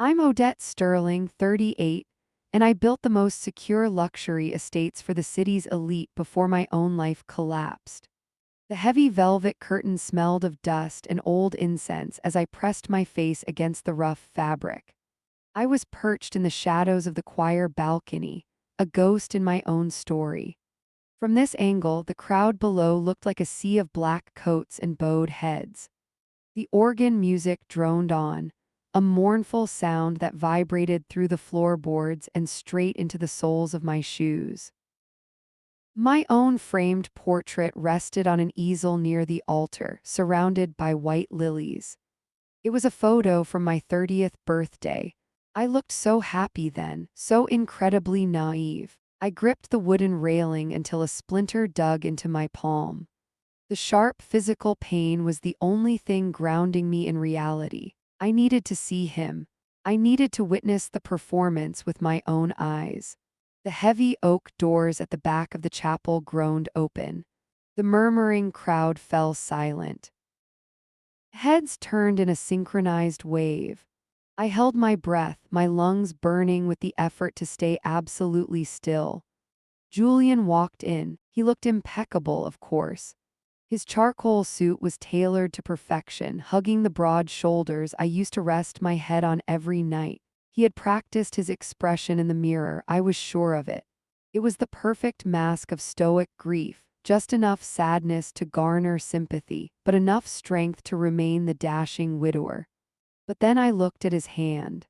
I'm Odette Sterling, 38, and I built the most secure luxury estates for the city's elite before my own life collapsed. The heavy velvet curtain smelled of dust and old incense as I pressed my face against the rough fabric. I was perched in the shadows of the choir balcony, a ghost in my own story. From this angle, the crowd below looked like a sea of black coats and bowed heads. The organ music droned on, a mournful sound that vibrated through the floorboards and straight into the soles of my shoes. My own framed portrait rested on an easel near the altar, surrounded by white lilies. It was a photo from my 30th birthday. I looked so happy then, so incredibly naive. I gripped the wooden railing until a splinter dug into my palm. The sharp physical pain was the only thing grounding me in reality. I needed to see him. I needed to witness the performance with my own eyes. The heavy oak doors at the back of the chapel groaned open. The murmuring crowd fell silent. Heads turned in a synchronized wave. I held my breath, my lungs burning with the effort to stay absolutely still. Julian walked in. He looked impeccable, of course. His charcoal suit was tailored to perfection, hugging the broad shoulders I used to rest my head on every night. He had practiced his expression in the mirror, I was sure of it. It was the perfect mask of stoic grief, just enough sadness to garner sympathy, but enough strength to remain the dashing widower. But then I looked at his hand.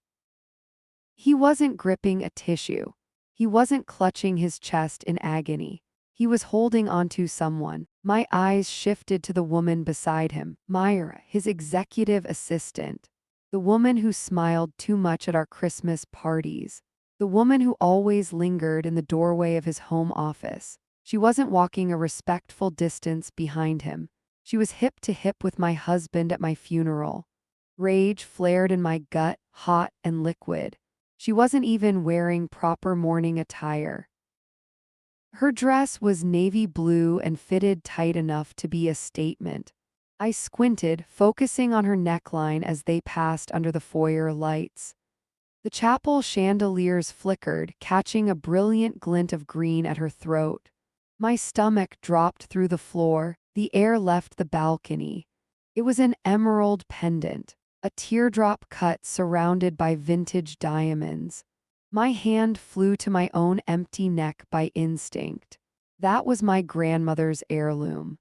He wasn't gripping a tissue. He wasn't clutching his chest in agony. He was holding onto someone. My eyes shifted to the woman beside him, Myra, his executive assistant. The woman who smiled too much at our Christmas parties. The woman who always lingered in the doorway of his home office. She wasn't walking a respectful distance behind him. She was hip to hip with my husband at my funeral. Rage flared in my gut, hot and liquid. She wasn't even wearing proper mourning attire. Her dress was navy blue and fitted tight enough to be a statement. I squinted, focusing on her neckline as they passed under the foyer lights. The chapel chandeliers flickered, catching a brilliant glint of green at her throat. My stomach dropped through the floor, the air left the balcony. It was an emerald pendant, a teardrop cut surrounded by vintage diamonds. My hand flew to my own empty neck by instinct. That was my grandmother's heirloom.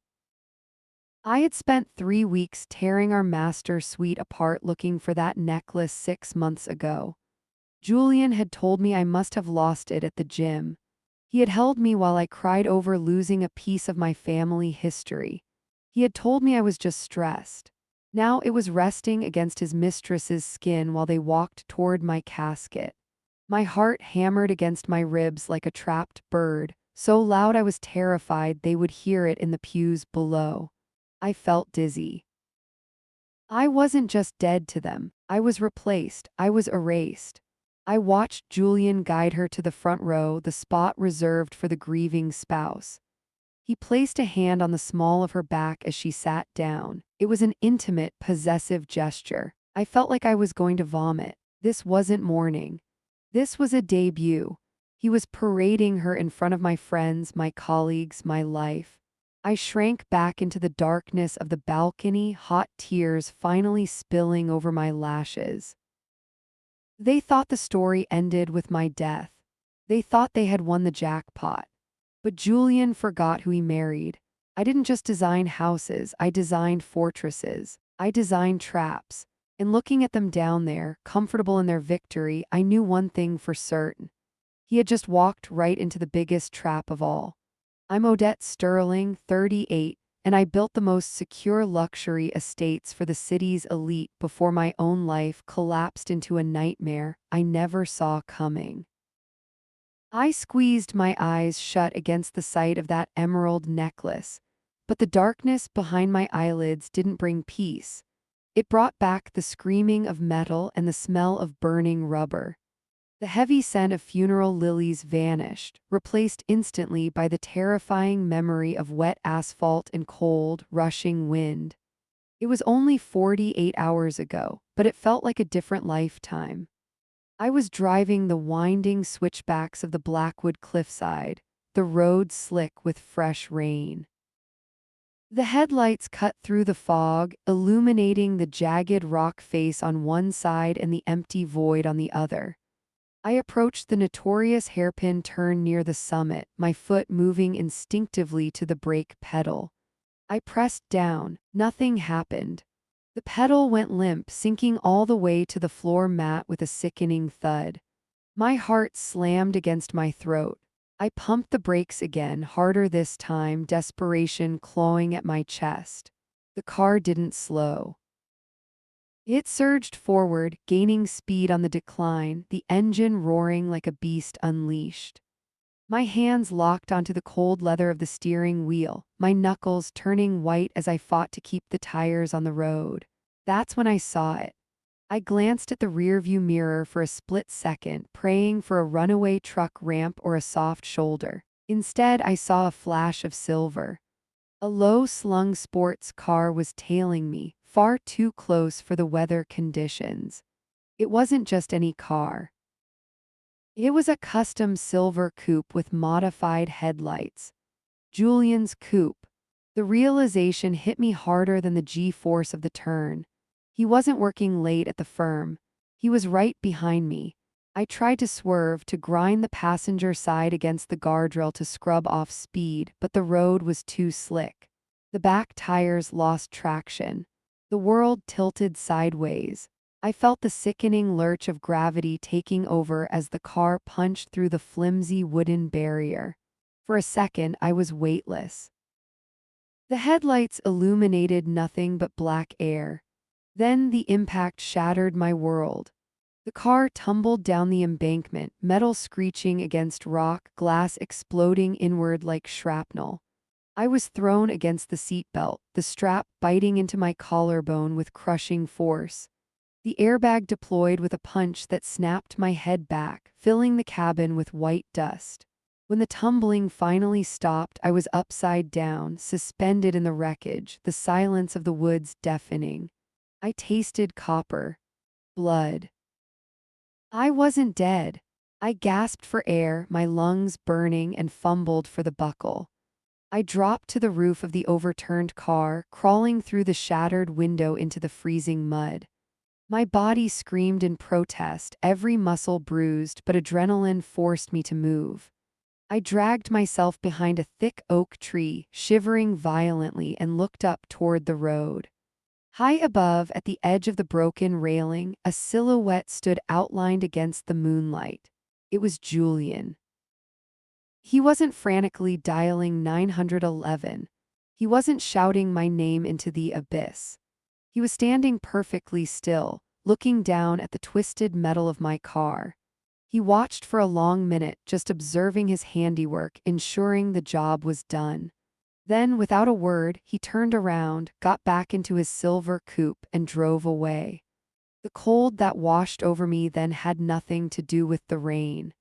I had spent 3 weeks tearing our master suite apart looking for that necklace 6 months ago. Julian had told me I must have lost it at the gym. He had held me while I cried over losing a piece of my family history. He had told me I was just stressed. Now it was resting against his mistress's skin while they walked toward my casket. My heart hammered against my ribs like a trapped bird, so loud I was terrified they would hear it in the pews below. I felt dizzy. I wasn't just dead to them. I was replaced. I was erased. I watched Julian guide her to the front row, the spot reserved for the grieving spouse. He placed a hand on the small of her back as she sat down. It was an intimate, possessive gesture. I felt like I was going to vomit. This wasn't mourning. This was a debut. He was parading her in front of my friends, my colleagues, my life. I shrank back into the darkness of the balcony, hot tears finally spilling over my lashes. They thought the story ended with my death. They thought they had won the jackpot. But Julian forgot who he married. I didn't just design houses, I designed fortresses. I designed traps. And looking at them down there, comfortable in their victory, I knew one thing for certain. He had just walked right into the biggest trap of all. I'm Odette Sterling, 38, and I built the most secure luxury estates for the city's elite before my own life collapsed into a nightmare I never saw coming. I squeezed my eyes shut against the sight of that emerald necklace, but the darkness behind my eyelids didn't bring peace. It brought back the screaming of metal and the smell of burning rubber. The heavy scent of funeral lilies vanished, replaced instantly by the terrifying memory of wet asphalt and cold, rushing wind. It was only 48 hours ago, but it felt like a different lifetime. I was driving the winding switchbacks of the Blackwood cliffside, the road slick with fresh rain. The headlights cut through the fog, illuminating the jagged rock face on one side and the empty void on the other. I approached the notorious hairpin turn near the summit, my foot moving instinctively to the brake pedal. I pressed down. Nothing happened. The pedal went limp, sinking all the way to the floor mat with a sickening thud. My heart slammed against my throat. I pumped the brakes again, harder this time, desperation clawing at my chest. The car didn't slow. It surged forward, gaining speed on the decline, the engine roaring like a beast unleashed. My hands locked onto the cold leather of the steering wheel, my knuckles turning white as I fought to keep the tires on the road. That's when I saw it. I glanced at the rearview mirror for a split second, praying for a runaway truck ramp or a soft shoulder. Instead, I saw a flash of silver. A low-slung sports car was tailing me, far too close for the weather conditions. It wasn't just any car. It was a custom silver coupe with modified headlights. Julian's coupe. The realization hit me harder than the G-force of the turn. He wasn't working late at the firm. He was right behind me. I tried to swerve, to grind the passenger side against the guardrail to scrub off speed, but the road was too slick. The back tires lost traction. The world tilted sideways. I felt the sickening lurch of gravity taking over as the car punched through the flimsy wooden barrier. For a second, I was weightless. The headlights illuminated nothing but black air. Then the impact shattered my world. The car tumbled down the embankment, metal screeching against rock, glass exploding inward like shrapnel. I was thrown against the seatbelt, the strap biting into my collarbone with crushing force. The airbag deployed with a punch that snapped my head back, filling the cabin with white dust. When the tumbling finally stopped, I was upside down, suspended in the wreckage, the silence of the woods deafening. I tasted copper. Blood. I wasn't dead. I gasped for air, my lungs burning, and fumbled for the buckle. I dropped to the roof of the overturned car, crawling through the shattered window into the freezing mud. My body screamed in protest, every muscle bruised, but adrenaline forced me to move. I dragged myself behind a thick oak tree, shivering violently, and looked up toward the road. High above, at the edge of the broken railing, a silhouette stood outlined against the moonlight. It was Julian. He wasn't frantically dialing 911. He wasn't shouting my name into the abyss. He was standing perfectly still, looking down at the twisted metal of my car. He watched for a long minute, just observing his handiwork, ensuring the job was done. Then, without a word, he turned around, got back into his silver coupe, and drove away. The cold that washed over me then had nothing to do with the rain.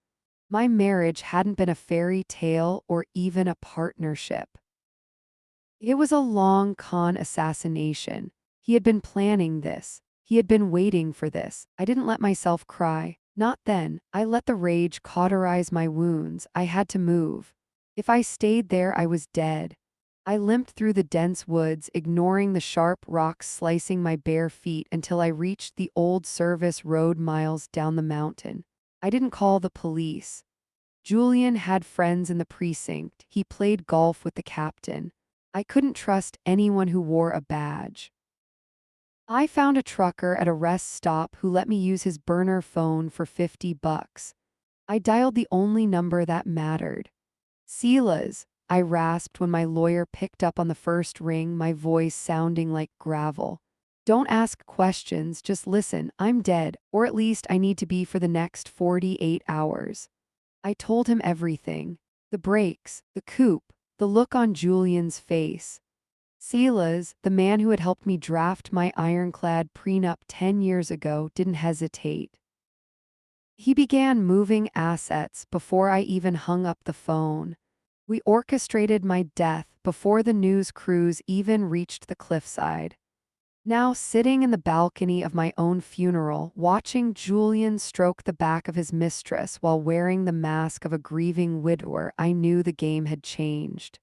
My marriage hadn't been a fairy tale or even a partnership. It was a long con assassination. He had been planning this. He had been waiting for this. I didn't let myself cry. Not then. I let the rage cauterize my wounds. I had to move. If I stayed there, I was dead. I limped through the dense woods, ignoring the sharp rocks slicing my bare feet until I reached the old service road miles down the mountain. I didn't call the police. Julian had friends in the precinct. He played golf with the captain. I couldn't trust anyone who wore a badge. I found a trucker at a rest stop who let me use his burner phone for $50. I dialed the only number that mattered. Sela's, I rasped when my lawyer picked up on the first ring, my voice sounding like gravel. Don't ask questions, just listen. I'm dead, or at least I need to be for the next 48 hours. I told him everything. The brakes, the coupe, the look on Julian's face. Silas, the man who had helped me draft my ironclad prenup 10 years ago, didn't hesitate. He began moving assets before I even hung up the phone. We orchestrated my death before the news crews even reached the cliffside. Now, sitting in the balcony of my own funeral, watching Julian stroke the back of his mistress while wearing the mask of a grieving widower, I knew the game had changed.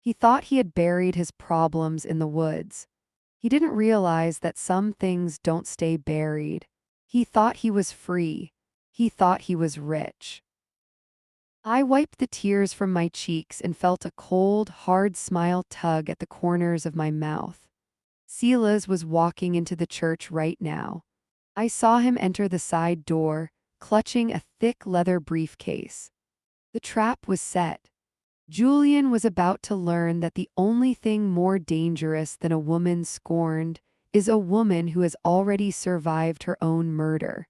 He thought he had buried his problems in the woods. He didn't realize that some things don't stay buried. He thought he was free. He thought he was rich. I wiped the tears from my cheeks and felt a cold, hard smile tug at the corners of my mouth. Silas was walking into the church right now. I saw him enter the side door, clutching a thick leather briefcase. The trap was set. Julian was about to learn that the only thing more dangerous than a woman scorned is a woman who has already survived her own murder.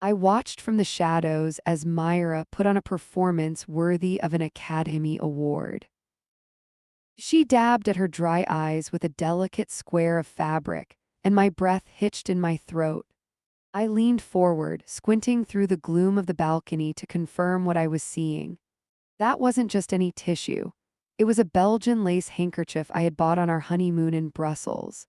I watched from the shadows as Myra put on a performance worthy of an Academy Award. She dabbed at her dry eyes with a delicate square of fabric, and my breath hitched in my throat. I leaned forward, squinting through the gloom of the balcony to confirm what I was seeing. That wasn't just any tissue. It was a Belgian lace handkerchief I had bought on our honeymoon in Brussels.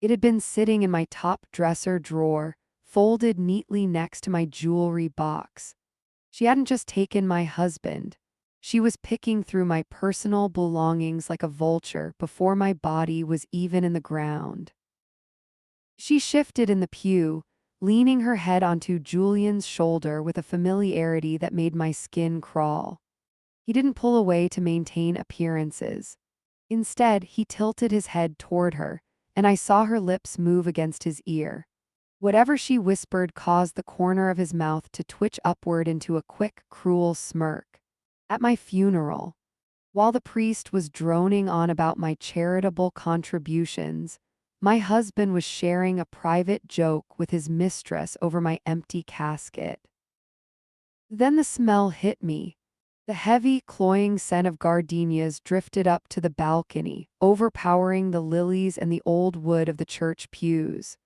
It had been sitting in my top dresser drawer, folded neatly next to my jewelry box. She hadn't just taken my husband. She was picking through my personal belongings like a vulture before my body was even in the ground. She shifted in the pew, leaning her head onto Julian's shoulder with a familiarity that made my skin crawl. He didn't pull away to maintain appearances. Instead, he tilted his head toward her, and I saw her lips move against his ear. Whatever she whispered caused the corner of his mouth to twitch upward into a quick, cruel smirk. At my funeral, while the priest was droning on about my charitable contributions, my husband was sharing a private joke with his mistress over my empty casket. Then the smell hit me. The heavy, cloying scent of gardenias drifted up to the balcony, overpowering the lilies and the old wood of the church pews.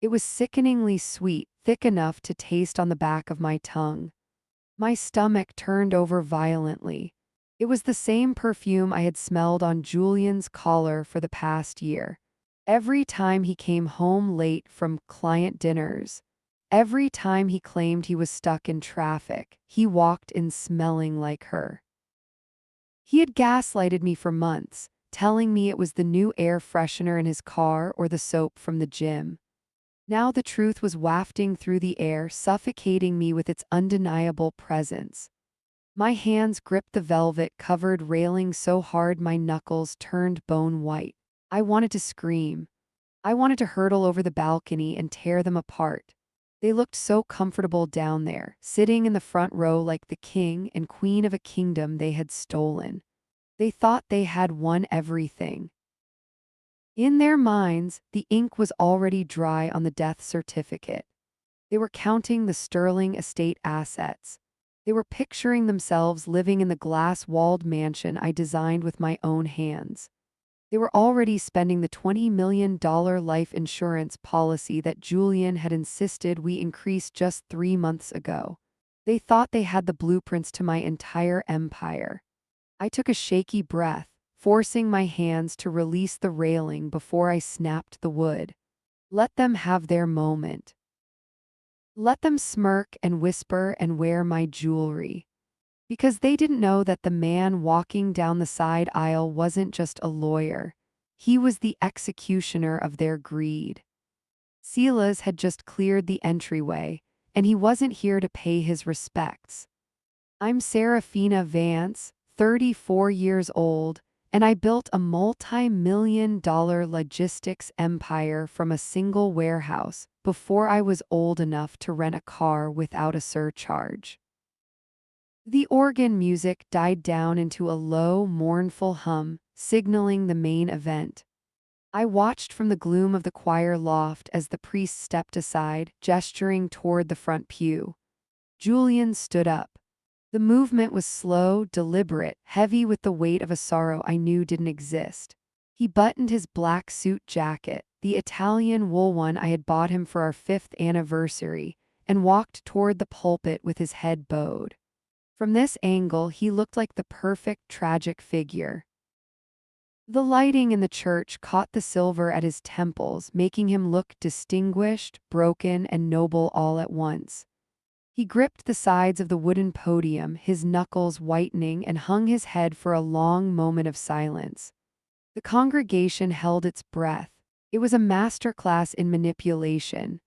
It was sickeningly sweet, thick enough to taste on the back of my tongue. My stomach turned over violently. It was the same perfume I had smelled on Julian's collar for the past year. Every time he came home late from client dinners, every time he claimed he was stuck in traffic, he walked in smelling like her. He had gaslighted me for months, telling me it was the new air freshener in his car or the soap from the gym. Now the truth was wafting through the air, suffocating me with its undeniable presence. My hands gripped the velvet-covered railing so hard my knuckles turned bone white. I wanted to scream. I wanted to hurtle over the balcony and tear them apart. They looked so comfortable down there, sitting in the front row like the king and queen of a kingdom they had stolen. They thought they had won everything. In their minds, the ink was already dry on the death certificate. They were counting the sterling estate assets. They were picturing themselves living in the glass-walled mansion I designed with my own hands. They were already spending the $20 million life insurance policy that Julian had insisted we increase just 3 months ago. They thought they had the blueprints to my entire empire. I took a shaky breath, forcing my hands to release the railing before I snapped the wood. Let them have their moment. Let them smirk and whisper and wear my jewelry. Because they didn't know that the man walking down the side aisle wasn't just a lawyer. He was the executioner of their greed. Silas had just cleared the entryway, and he wasn't here to pay his respects. I'm Serafina Vance, 34 years old, and I built a multi-million-dollar logistics empire from a single warehouse before I was old enough to rent a car without a surcharge. The organ music died down into a low, mournful hum, signaling the main event. I watched from the gloom of the choir loft as the priest stepped aside, gesturing toward the front pew. Julian stood up. The movement was slow, deliberate, heavy with the weight of a sorrow I knew didn't exist. He buttoned his black suit jacket, the Italian wool one I had bought him for our 5th anniversary, and walked toward the pulpit with his head bowed. From this angle, he looked like the perfect tragic figure. The lighting in the church caught the silver at his temples, making him look distinguished, broken, and noble all at once. He gripped the sides of the wooden podium, his knuckles whitening, and hung his head for a long moment of silence. The congregation held its breath. It was a masterclass in manipulation.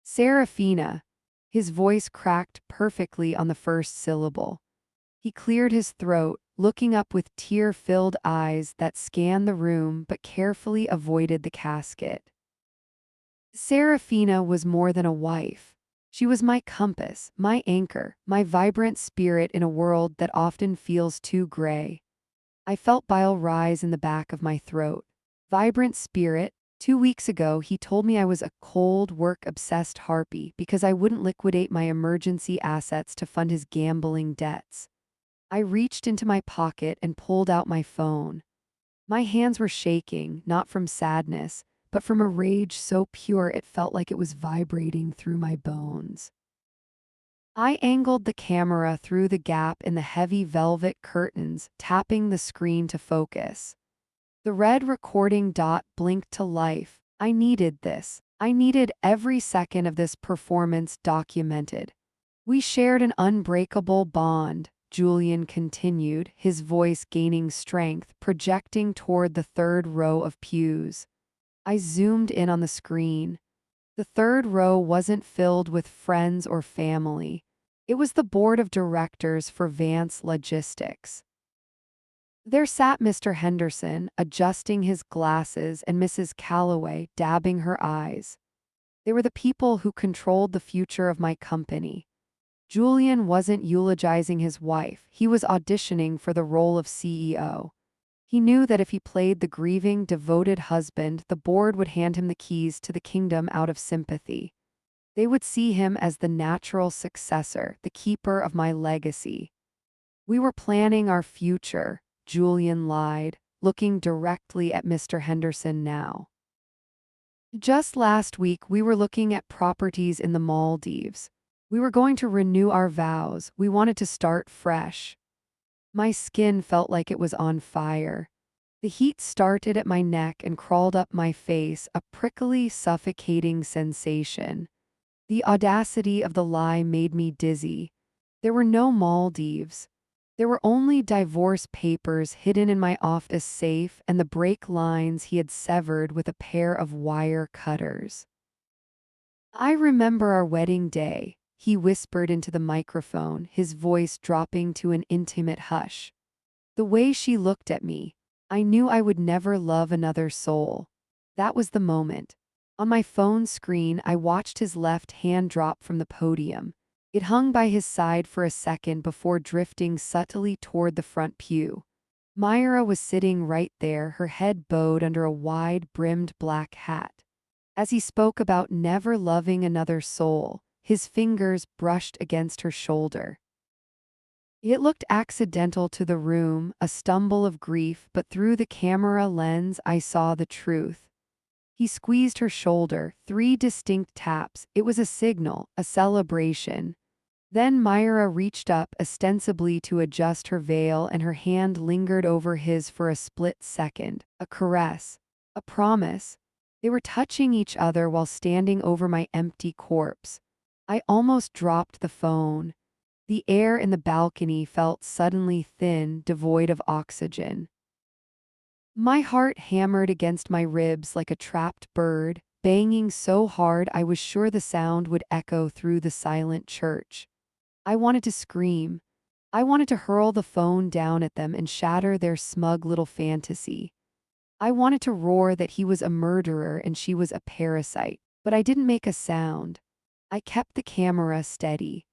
Serafina. His voice cracked perfectly on the first syllable. He cleared his throat, looking up with tear-filled eyes that scanned the room but carefully avoided the casket. Serafina was more than a wife. She was my compass, my anchor, my vibrant spirit in a world that often feels too gray. I felt bile rise in the back of my throat. Vibrant spirit. 2 weeks ago, he told me I was a cold, work-obsessed harpy because I wouldn't liquidate my emergency assets to fund his gambling debts. I reached into my pocket and pulled out my phone. My hands were shaking, not from sadness, but from a rage so pure it felt like it was vibrating through my bones. I angled the camera through the gap in the heavy velvet curtains, tapping the screen to focus. The red recording dot blinked to life. I needed this. I needed every second of this performance documented. We shared an unbreakable bond, Julian continued, his voice gaining strength, projecting toward the third row of pews. I zoomed in on the screen. The third row wasn't filled with friends or family. It was the board of directors for Vance Logistics. There sat Mr. Henderson, adjusting his glasses, and Mrs. Calloway, dabbing her eyes. They were the people who controlled the future of my company. Julian wasn't eulogizing his wife, he was auditioning for the role of CEO. He knew that if he played the grieving, devoted husband, the board would hand him the keys to the kingdom out of sympathy. They would see him as the natural successor, the keeper of my legacy. We were planning our future, Julian lied, looking directly at Mr. Henderson now. Just last week, we were looking at properties in the Maldives. We were going to renew our vows. We wanted to start fresh. My skin felt like it was on fire. The heat started at my neck and crawled up my face, a prickly, suffocating sensation. The audacity of the lie made me dizzy. There were no Maldives. There were only divorce papers hidden in my office safe and the brake lines he had severed with a pair of wire cutters. I remember our wedding day, he whispered into the microphone, his voice dropping to an intimate hush. The way she looked at me, I knew I would never love another soul. That was the moment. On my phone screen, I watched his left hand drop from the podium. It hung by his side for a second before drifting subtly toward the front pew. Myra was sitting right there, her head bowed under a wide-brimmed black hat. As he spoke about never loving another soul, his fingers brushed against her shoulder. It looked accidental to the room, a stumble of grief, but through the camera lens I saw the truth. He squeezed her shoulder, 3 distinct taps. It was a signal, a celebration. Then Myra reached up, ostensibly to adjust her veil, and her hand lingered over his for a split second. A caress. A promise. They were touching each other while standing over my empty corpse. I almost dropped the phone. The air in the balcony felt suddenly thin, devoid of oxygen. My heart hammered against my ribs like a trapped bird, banging so hard I was sure the sound would echo through the silent church. I wanted to scream. I wanted to hurl the phone down at them and shatter their smug little fantasy. I wanted to roar that he was a murderer and she was a parasite, but I didn't make a sound. I kept the camera steady.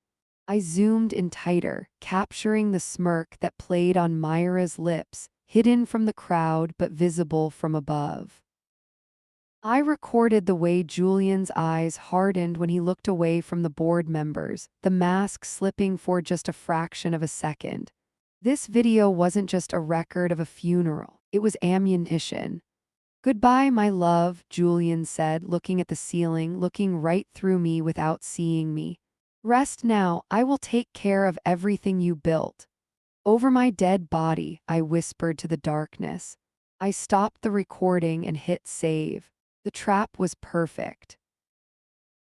I zoomed in tighter, capturing the smirk that played on Myra's lips, hidden from the crowd but visible from above. I recorded the way Julian's eyes hardened when he looked away from the board members, the mask slipping for just a fraction of a second. This video wasn't just a record of a funeral, it was ammunition. "Goodbye, my love," Julian said, looking at the ceiling, looking right through me without seeing me. "Rest now, I will take care of everything you built." "Over my dead body," I whispered to the darkness. I stopped the recording and hit save. The trap was perfect.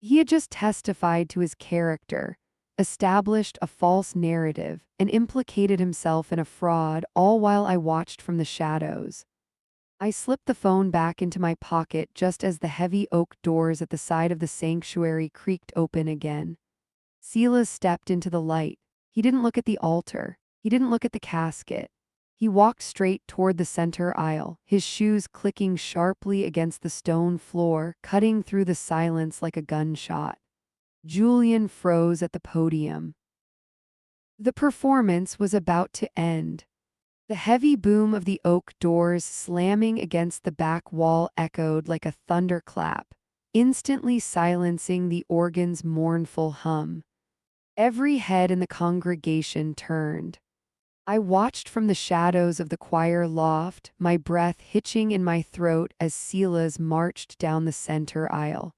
He had just testified to his character, established a false narrative, and implicated himself in a fraud, all while I watched from the shadows. I slipped the phone back into my pocket just as the heavy oak doors at the side of the sanctuary creaked open again. Silas stepped into the light. He didn't look at the altar. He didn't look at the casket. He walked straight toward the center aisle, his shoes clicking sharply against the stone floor, cutting through the silence like a gunshot. Julian froze at the podium. The performance was about to end. The heavy boom of the oak doors slamming against the back wall echoed like a thunderclap, instantly silencing the organ's mournful hum. Every head in the congregation turned. I watched from the shadows of the choir loft, my breath hitching in my throat as Silas marched down the center aisle.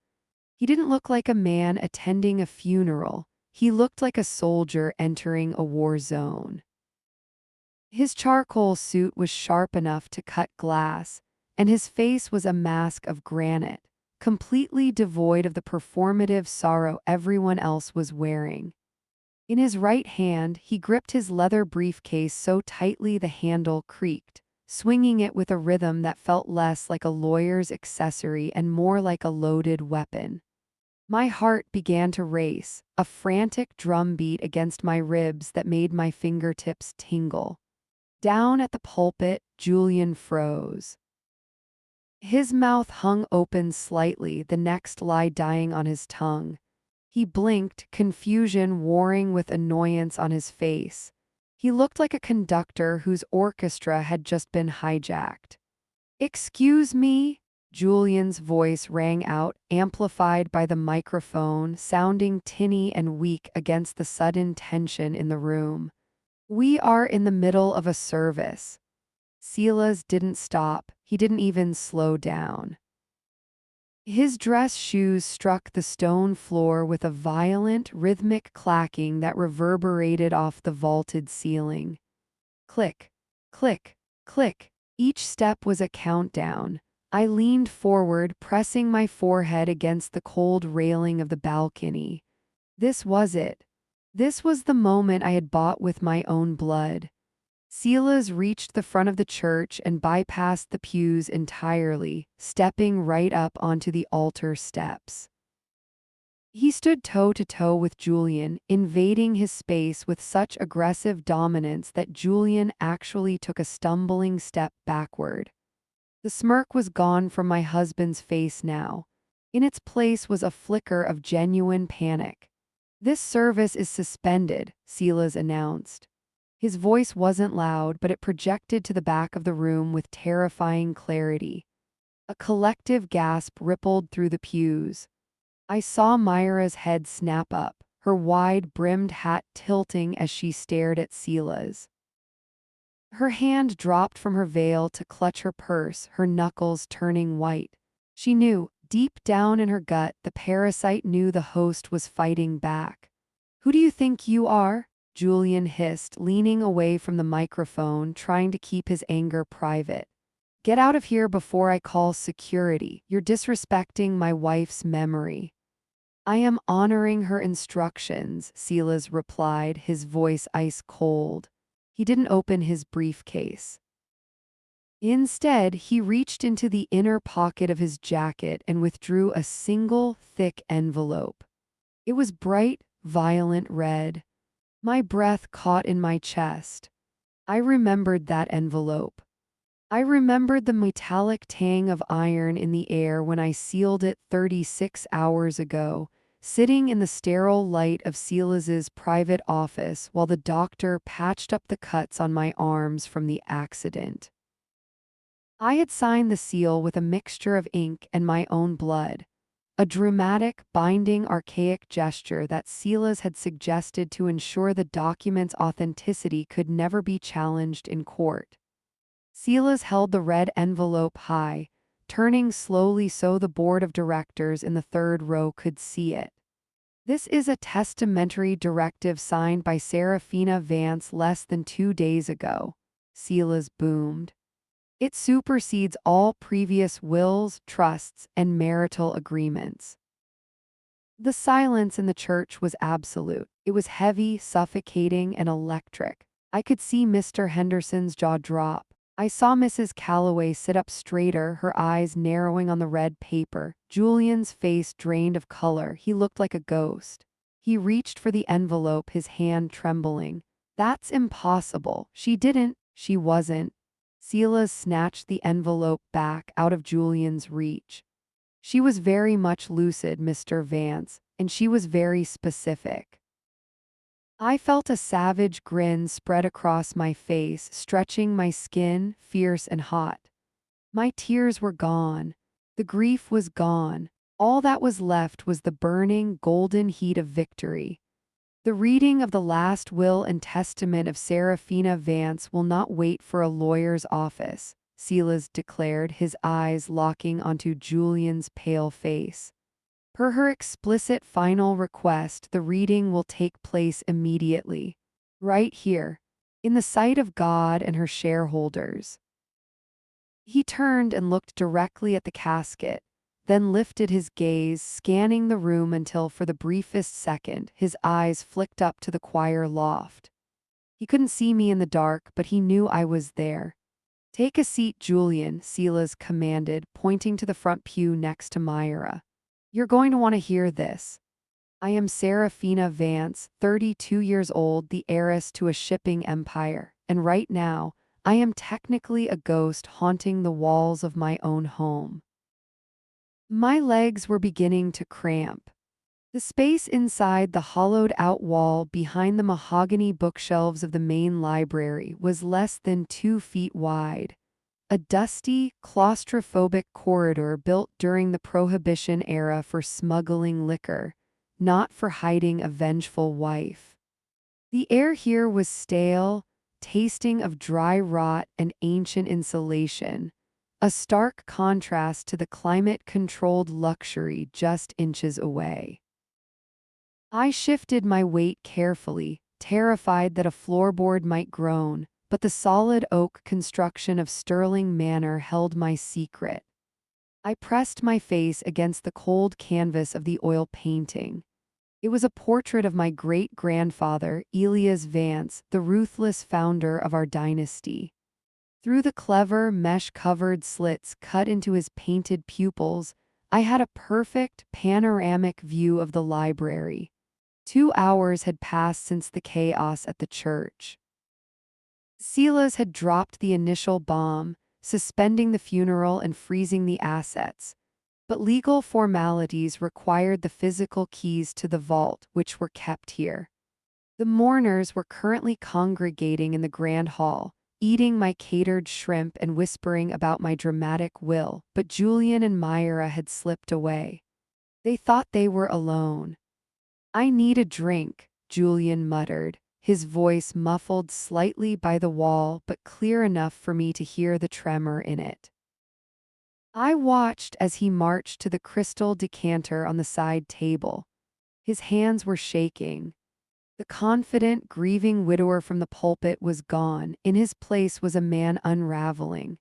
He didn't look like a man attending a funeral. He looked like a soldier entering a war zone. His charcoal suit was sharp enough to cut glass, and his face was a mask of granite, completely devoid of the performative sorrow everyone else was wearing. In his right hand, he gripped his leather briefcase so tightly the handle creaked, swinging it with a rhythm that felt less like a lawyer's accessory and more like a loaded weapon. My heart began to race, a frantic drumbeat against my ribs that made my fingertips tingle. Down at the pulpit, Julian froze. His mouth hung open slightly, the next lie dying on his tongue. He blinked, confusion warring with annoyance on his face. He looked like a conductor whose orchestra had just been hijacked. "Excuse me?" Julian's voice rang out, amplified by the microphone, sounding tinny and weak against the sudden tension in the room. "We are in the middle of a service." Silas didn't stop. He didn't even slow down. His dress shoes struck the stone floor with a violent, rhythmic clacking that reverberated off the vaulted ceiling. Click, click, click. Each step was a countdown. I leaned forward, pressing my forehead against the cold railing of the balcony. This was it. This was the moment I had bought with my own blood. Silas reached the front of the church and bypassed the pews entirely, stepping right up onto the altar steps. He stood toe-to-toe with Julian, invading his space with such aggressive dominance that Julian actually took a stumbling step backward. The smirk was gone from my husband's face now. In its place was a flicker of genuine panic. "This service is suspended," Silas announced. His voice wasn't loud, but it projected to the back of the room with terrifying clarity. A collective gasp rippled through the pews. I saw Myra's head snap up, her wide-brimmed hat tilting as she stared at Silas. Her hand dropped from her veil to clutch her purse, her knuckles turning white. She knew, deep down in her gut, the parasite knew the host was fighting back. "Who do you think you are?" Julian hissed, leaning away from the microphone, trying to keep his anger private. "Get out of here before I call security. You're disrespecting my wife's memory." "I am honoring her instructions," Silas replied, his voice ice cold. He didn't open his briefcase. Instead, he reached into the inner pocket of his jacket and withdrew a single, thick envelope. It was bright, violent red. My breath caught in my chest. I remembered that envelope. I remembered the metallic tang of iron in the air when I sealed it 36 hours ago, sitting in the sterile light of Silas's private office while the doctor patched up the cuts on my arms from the accident. I had signed the seal with a mixture of ink and my own blood. A dramatic, binding, archaic gesture that Silas had suggested to ensure the document's authenticity could never be challenged in court. Silas held the red envelope high, turning slowly so the board of directors in the third row could see it. "This is a testamentary directive signed by Serafina Vance less than 2 days ago," Silas boomed. It supersedes all previous wills, trusts, and marital agreements. The silence in the church was absolute. It was heavy, suffocating, and electric. I could see Mr. Henderson's jaw drop. I saw Mrs. Calloway sit up straighter, her eyes narrowing on the red paper. Julian's face drained of color. He looked like a ghost. He reached for the envelope, his hand trembling. That's impossible. She wasn't. Selah snatched the envelope back out of Julian's reach. She was very much lucid, Mr. Vance, and she was very specific. I felt a savage grin spread across my face, stretching my skin, fierce and hot. My tears were gone. The grief was gone. All that was left was the burning, golden heat of victory. The reading of the last will and testament of Seraphina Vance will not wait for a lawyer's office, Silas declared, his eyes locking onto Julian's pale face. Per her explicit final request, the reading will take place immediately. Right here, in the sight of God and her shareholders. He turned and looked directly at the casket, then lifted his gaze, scanning the room until, for the briefest second, his eyes flicked up to the choir loft. He couldn't see me in the dark, but he knew I was there. Take a seat, Julian, Silas commanded, pointing to the front pew next to Myra. You're going to want to hear this. I am Seraphina Vance, 32 years old, the heiress to a shipping empire, and right now, I am technically a ghost haunting the walls of my own home. My legs were beginning to cramp. The space inside the hollowed-out wall behind the mahogany bookshelves of the main library was less than 2 feet wide. A dusty, claustrophobic corridor built during the Prohibition era for smuggling liquor, not for hiding a vengeful wife. The air here was stale, tasting of dry rot and ancient insulation, a stark contrast to the climate-controlled luxury just inches away. I shifted my weight carefully, terrified that a floorboard might groan, but the solid oak construction of Sterling Manor held my secret. I pressed my face against the cold canvas of the oil painting. It was a portrait of my great-grandfather, Elias Vance, the ruthless founder of our dynasty. Through the clever, mesh-covered slits cut into his painted pupils, I had a perfect, panoramic view of the library. 2 hours had passed since the chaos at the church. Silas had dropped the initial bomb, suspending the funeral and freezing the assets. But legal formalities required the physical keys to the vault, which were kept here. The mourners were currently congregating in the grand hall, eating my catered shrimp and whispering about my dramatic will, but Julian and Myra had slipped away. They thought they were alone. I need a drink, Julian muttered, his voice muffled slightly by the wall but clear enough for me to hear the tremor in it. I watched as he marched to the crystal decanter on the side table. His hands were shaking. The confident, grieving widower from the pulpit was gone. In his place was a man unraveling.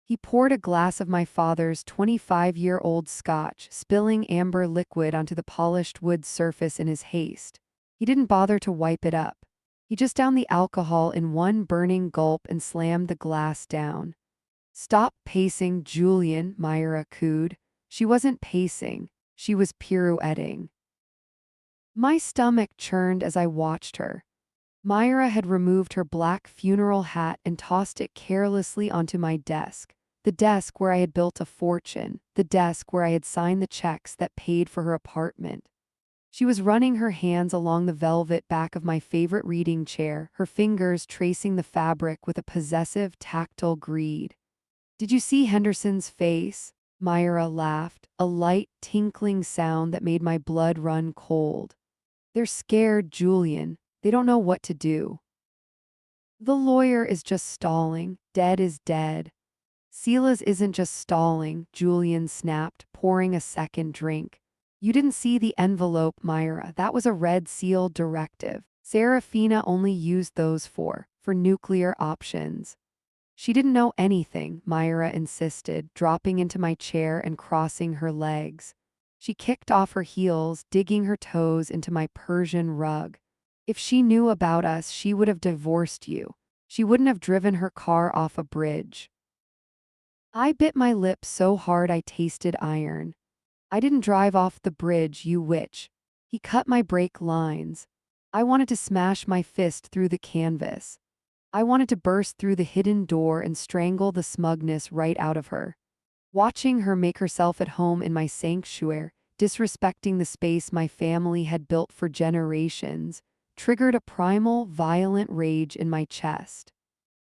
He poured a glass of my father's 25-year-old scotch, spilling amber liquid onto the polished wood surface in his haste. He didn't bother to wipe it up. He just downed the alcohol in one burning gulp and slammed the glass down. Stop pacing, Julian, Myra cooed. She wasn't pacing. She was pirouetting. My stomach churned as I watched her. Myra had removed her black funeral hat and tossed it carelessly onto my desk. The desk where I had built a fortune. The desk where I had signed the checks that paid for her apartment. She was running her hands along the velvet back of my favorite reading chair, her fingers tracing the fabric with a possessive, tactile greed. Did you see Henderson's face? Myra laughed, a light, tinkling sound that made my blood run cold. They're scared, Julian. They don't know what to do. The lawyer is just stalling. Dead is dead. Silas isn't just stalling, Julian snapped, pouring a second drink. You didn't see the envelope, Myra. That was a red seal directive. Seraphina only used those for nuclear options. She didn't know anything, Myra insisted, dropping into my chair and crossing her legs. She kicked off her heels, digging her toes into my Persian rug. If she knew about us, she would have divorced you. She wouldn't have driven her car off a bridge. I bit my lip so hard I tasted iron. I didn't drive off the bridge, you witch. He cut my brake lines. I wanted to smash my fist through the canvas. I wanted to burst through the hidden door and strangle the smugness right out of her. Watching her make herself at home in my sanctuary, disrespecting the space my family had built for generations, triggered a primal, violent rage in my chest.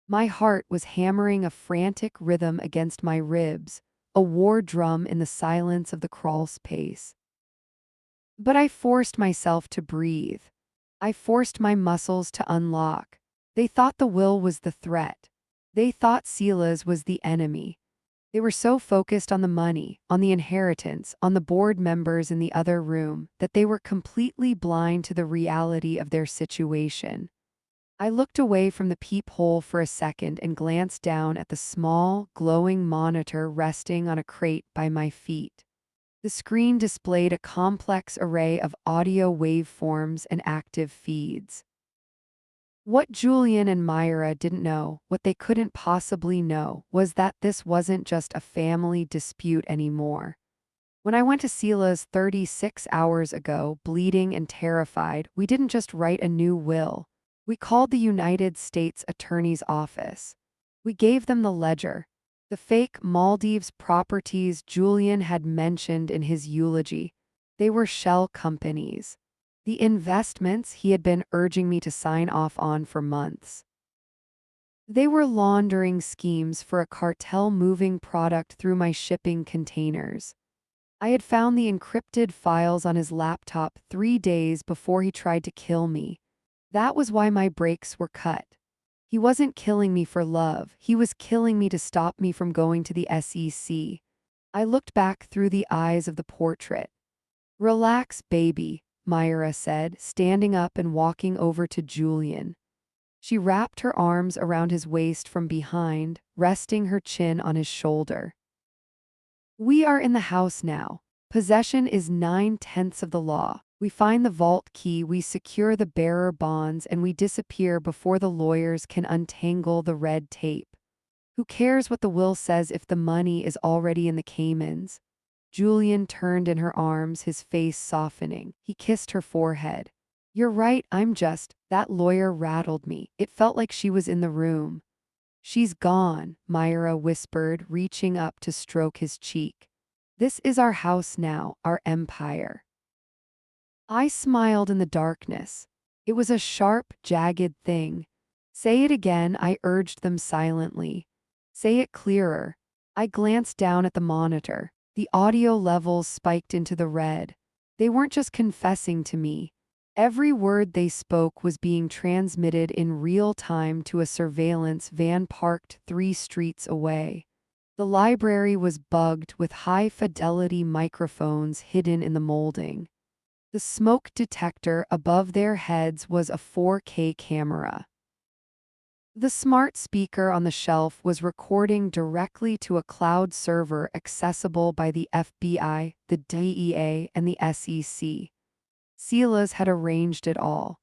My heart was hammering a frantic rhythm against my ribs, a war drum in the silence of the crawl space. But I forced myself to breathe. I forced my muscles to unlock. They thought the will was the threat. They thought Sila's was the enemy. They were so focused on the money, on the inheritance, on the board members in the other room, that they were completely blind to the reality of their situation. I looked away from the peephole for a second and glanced down at the small, glowing monitor resting on a crate by my feet. The screen displayed a complex array of audio waveforms and active feeds. What Julian and Myra didn't know, what they couldn't possibly know, was that this wasn't just a family dispute anymore. When I went to Sila's 36 hours ago, bleeding and terrified, we didn't just write a new will. We called the United States Attorney's Office. We gave them the ledger. The fake Maldives properties Julian had mentioned in his eulogy. They were shell companies. The investments he had been urging me to sign off on for months. They were laundering schemes for a cartel moving product through my shipping containers. I had found the encrypted files on his laptop 3 days before he tried to kill me. That was why my brakes were cut. He wasn't killing me for love, he was killing me to stop me from going to the SEC. I looked back through the eyes of the portrait. "Relax, baby," Myra said, standing up and walking over to Julian. She wrapped her arms around his waist from behind, resting her chin on his shoulder. "We are in the house now. Possession is 9/10 of the law. We find the vault key, we secure the bearer bonds, and we disappear before the lawyers can untangle the red tape. Who cares what the will says if the money is already in the Caymans?" Julian turned in her arms, his face softening. He kissed her forehead. "You're right, that lawyer rattled me. It felt like she was in the room." "She's gone," Myra whispered, reaching up to stroke his cheek. "This is our house now, our empire." I smiled in the darkness. It was a sharp, jagged thing. "Say it again," I urged them silently. "Say it clearer." I glanced down at the monitor. The audio levels spiked into the red. They weren't just confessing to me. Every word they spoke was being transmitted in real time to a surveillance van parked 3 streets away. The library was bugged with high-fidelity microphones hidden in the molding. The smoke detector above their heads was a 4K camera. The smart speaker on the shelf was recording directly to a cloud server accessible by the FBI, the DEA, and the SEC. Silas had arranged it all.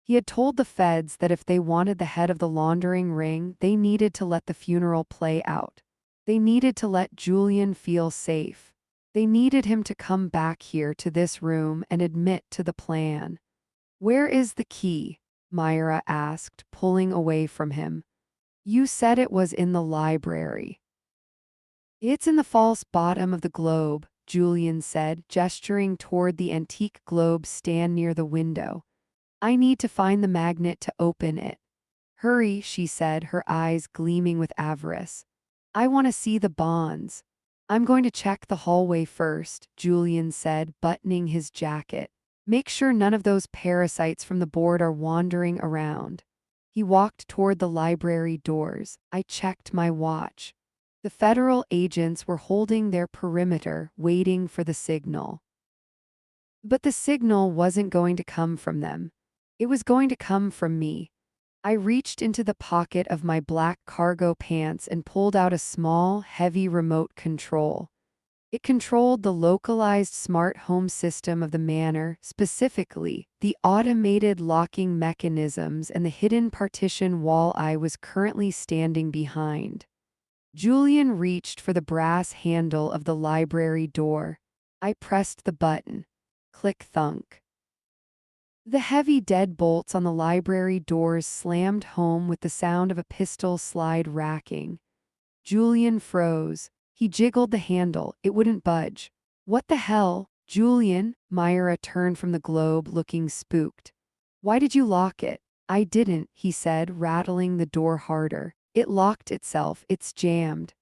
He had told the feds that if they wanted the head of the laundering ring, they needed to let the funeral play out. They needed to let Julian feel safe. They needed him to come back here to this room and admit to the plan. "Where is the key?" Myra asked, pulling away from him. "You said it was in the library." "It's in the false bottom of the globe," Julian said, gesturing toward the antique globe stand near the window. "I need to find the magnet to open it." "Hurry," she said, her eyes gleaming with avarice. "I want to see the bonds." "I'm going to check the hallway first," Julian said, buttoning his jacket. "Make sure none of those parasites from the board are wandering around." He walked toward the library doors. I checked my watch. The federal agents were holding their perimeter, waiting for the signal. But the signal wasn't going to come from them. It was going to come from me. I reached into the pocket of my black cargo pants and pulled out a small, heavy remote control. It controlled the localized smart home system of the manor, specifically the automated locking mechanisms and the hidden partition wall I was currently standing behind. Julian reached for the brass handle of the library door. I pressed the button. Click thunk. The heavy deadbolts on the library doors slammed home with the sound of a pistol slide racking. Julian froze. He jiggled the handle. It wouldn't budge. What the hell? Julian, Myra turned from the globe looking spooked. Why did you lock it? I didn't, he said, rattling the door harder. It locked itself. It's jammed.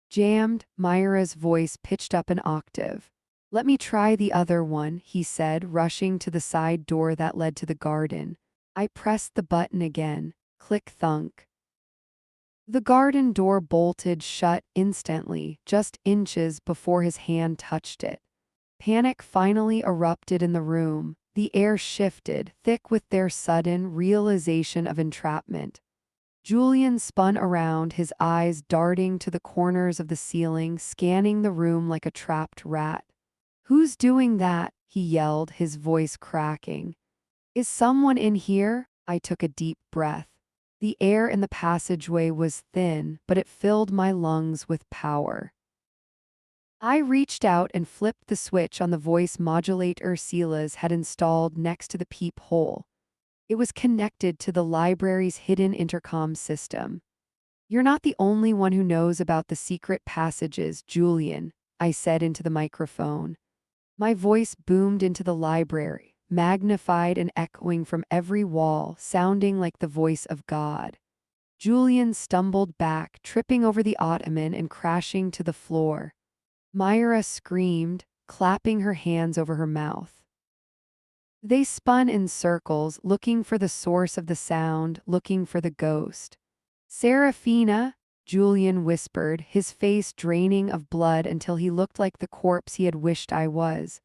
Jammed? Myra's voice pitched up an octave. Let me try the other one, he said, rushing to the side door that led to the garden. I pressed the button again. Click thunk. The garden door bolted shut instantly, just inches before his hand touched it. Panic finally erupted in the room. The air shifted, thick with their sudden realization of entrapment. Julian spun around, his eyes darting to the corners of the ceiling, scanning the room like a trapped rat. "Who's doing that?" he yelled, his voice cracking. "Is someone in here?" I took a deep breath. The air in the passageway was thin, but it filled my lungs with power. I reached out and flipped the switch on the voice modulator Silas had installed next to the peephole. It was connected to the library's hidden intercom system. "You're not the only one who knows about the secret passages, Julian," I said into the microphone. My voice boomed into the library, magnified and echoing from every wall, sounding like the voice of God. Julian stumbled back, tripping over the ottoman and crashing to the floor. Myra screamed, clapping her hands over her mouth. They spun in circles, looking for the source of the sound, looking for the ghost. "Serafina," Julian whispered, his face draining of blood until he looked like the corpse he had wished I was.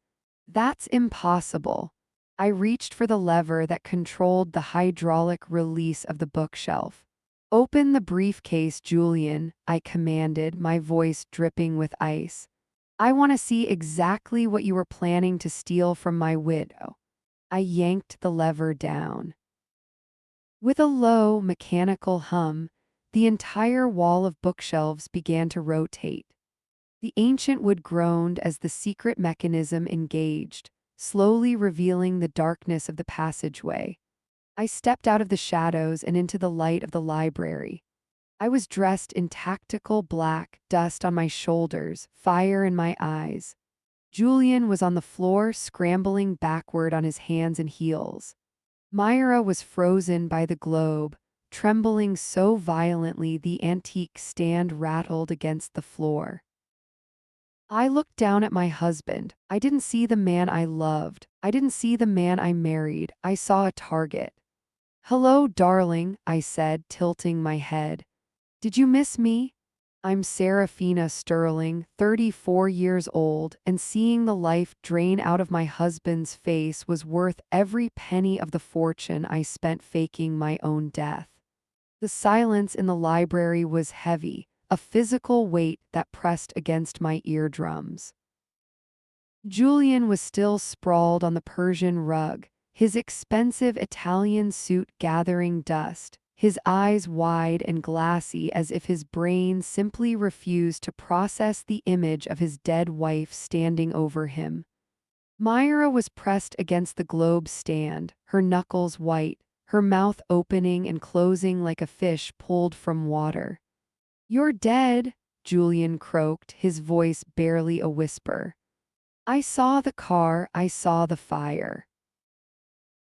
"That's impossible." I reached for the lever that controlled the hydraulic release of the bookshelf. "Open the briefcase, Julian," I commanded, my voice dripping with ice. "I want to see exactly what you were planning to steal from my widow." I yanked the lever down. With a low, mechanical hum, the entire wall of bookshelves began to rotate. The ancient wood groaned as the secret mechanism engaged, slowly revealing the darkness of the passageway. I stepped out of the shadows and into the light of the library. I was dressed in tactical black, dust on my shoulders, fire in my eyes. Julian was on the floor, scrambling backward on his hands and heels. Myra was frozen by the globe, trembling so violently the antique stand rattled against the floor. I looked down at my husband. I didn't see the man I loved. I didn't see the man I married. I saw a target. "Hello, darling," I said, tilting my head. "Did you miss me?" I'm Serafina Sterling, 34 years old, and seeing the life drain out of my husband's face was worth every penny of the fortune I spent faking my own death. The silence in the library was heavy, a physical weight that pressed against my eardrums. Julian was still sprawled on the Persian rug, his expensive Italian suit gathering dust, his eyes wide and glassy as if his brain simply refused to process the image of his dead wife standing over him. Myra was pressed against the globe stand, her knuckles white, her mouth opening and closing like a fish pulled from water. "You're dead," Julian croaked, his voice barely a whisper. "I saw the car, I saw the fire."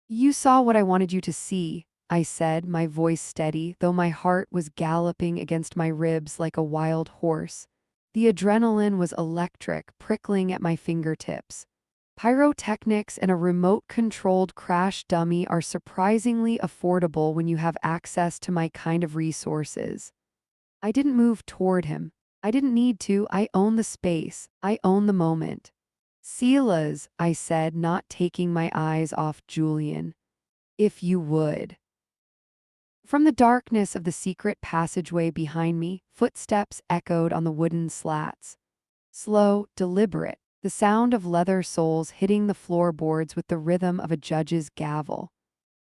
"You saw what I wanted you to see," I said, my voice steady, though my heart was galloping against my ribs like a wild horse. The adrenaline was electric, prickling at my fingertips. Pyrotechnics and a remote-controlled crash dummy are surprisingly affordable when you have access to my kind of resources. I didn't move toward him. I didn't need to. I own the space. I own the moment. "Silas," I said, not taking my eyes off Julian. "If you would." From the darkness of the secret passageway behind me, footsteps echoed on the wooden slats. Slow, deliberate, the sound of leather soles hitting the floorboards with the rhythm of a judge's gavel.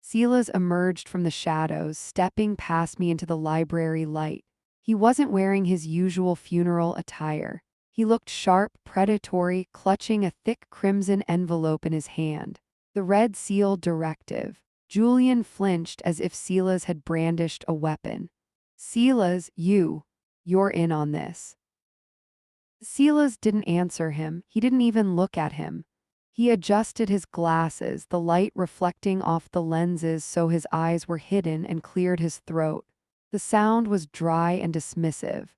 Silas emerged from the shadows, stepping past me into the library light. He wasn't wearing his usual funeral attire. He looked sharp, predatory, clutching a thick crimson envelope in his hand. The red sealed directive. Julian flinched as if Silas had brandished a weapon. Silas, you're in on this. Silas didn't answer him. He didn't even look at him. He adjusted his glasses, the light reflecting off the lenses so his eyes were hidden, and cleared his throat. The sound was dry and dismissive.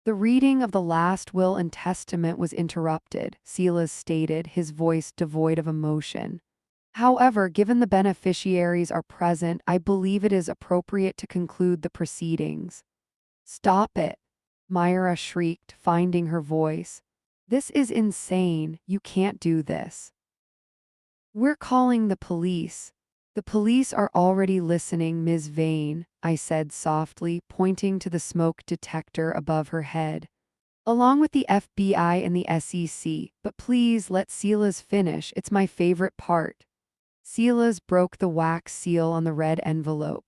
The reading of the last will and testament was interrupted, Silas stated, his voice devoid of emotion. However, given the beneficiaries are present, I believe it is appropriate to conclude the proceedings. Stop it, Myra shrieked, finding her voice. This is insane. You can't do this. We're calling the police. The police are already listening, Ms. Vane, I said softly, pointing to the smoke detector above her head. Along with the FBI and the SEC, but please let Silas finish, it's my favorite part. Silas broke the wax seal on the red envelope.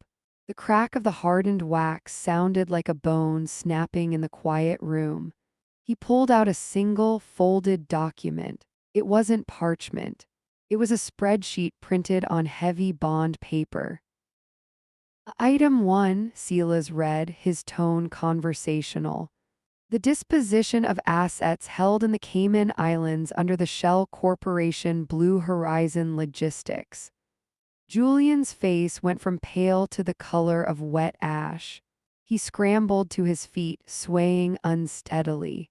The crack of the hardened wax sounded like a bone snapping in the quiet room. He pulled out a single, folded document. It wasn't parchment. It was a spreadsheet printed on heavy bond paper. Item 1, Silas read, his tone conversational. The disposition of assets held in the Cayman Islands under the Shell Corporation Blue Horizon Logistics. Julian's face went from pale to the color of wet ash. He scrambled to his feet, swaying unsteadily.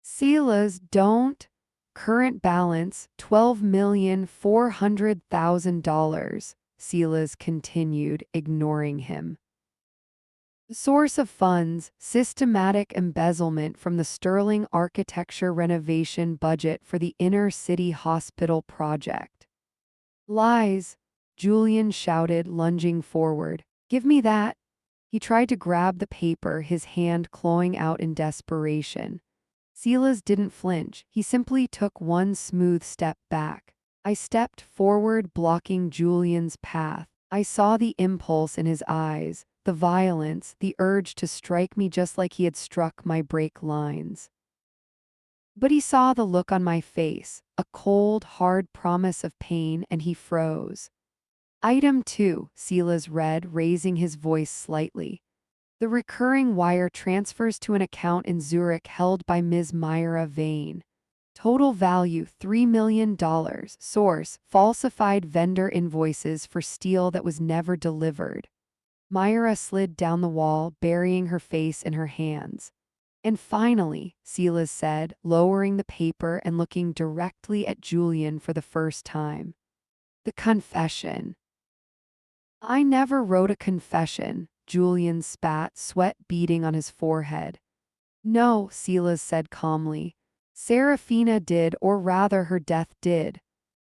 Silas, don't. Current balance, $12,400,000, Silas continued, ignoring him. Source of funds, systematic embezzlement from the Sterling architecture renovation budget for the inner city hospital project. Lies, Julian shouted, lunging forward. Give me that. He tried to grab the paper, his hand clawing out in desperation. Silas didn't flinch. He simply took one smooth step back. I stepped forward, blocking Julian's path. I saw the impulse in his eyes, the violence, the urge to strike me just like he had struck my brake lines. But he saw the look on my face, a cold, hard promise of pain, and he froze. Item 2, Silas read, raising his voice slightly. The recurring wire transfers to an account in Zurich held by Ms. Myra Vane. Total value $3 million. Source, falsified vendor invoices for steel that was never delivered. Myra slid down the wall, burying her face in her hands. And finally, Silas said, lowering the paper and looking directly at Julian for the first time. The confession. I never wrote a confession, Julian spat, sweat beading on his forehead. No, Silas said calmly. Serafina did, or rather her death did.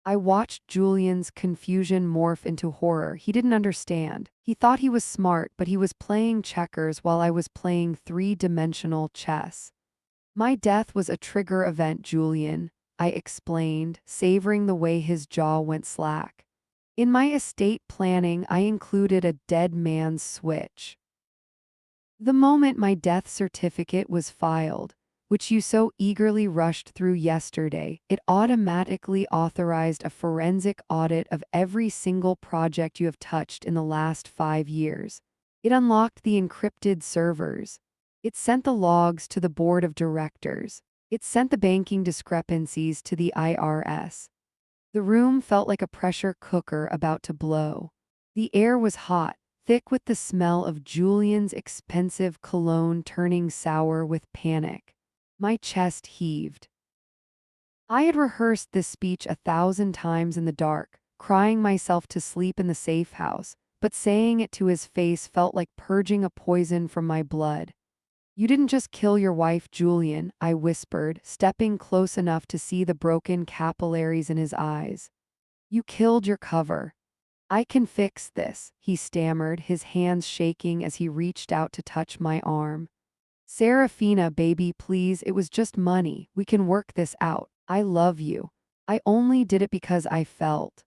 I watched Julian's confusion morph into horror. He didn't understand. He thought he was smart, but he was playing checkers while I was playing three-dimensional chess. My death was a trigger event, Julian, I explained, savoring the way his jaw went slack. In my estate planning, I included a dead man's switch. The moment my death certificate was filed, which you so eagerly rushed through yesterday, it automatically authorized a forensic audit of every single project you have touched in the last 5 years. It unlocked the encrypted servers. It sent the logs to the board of directors. It sent the banking discrepancies to the IRS. The room felt like a pressure cooker about to blow. The air was hot, thick with the smell of Julian's expensive cologne turning sour with panic. My chest heaved. I had rehearsed this speech 1,000 times in the dark, crying myself to sleep in the safe house, but saying it to his face felt like purging a poison from my blood. You didn't just kill your wife, Julian, I whispered, stepping close enough to see the broken capillaries in his eyes. You killed your cover. I can fix this, he stammered, his hands shaking as he reached out to touch my arm. Serafina, baby, please, it was just money. We can work this out. I love you. I only did it because I felt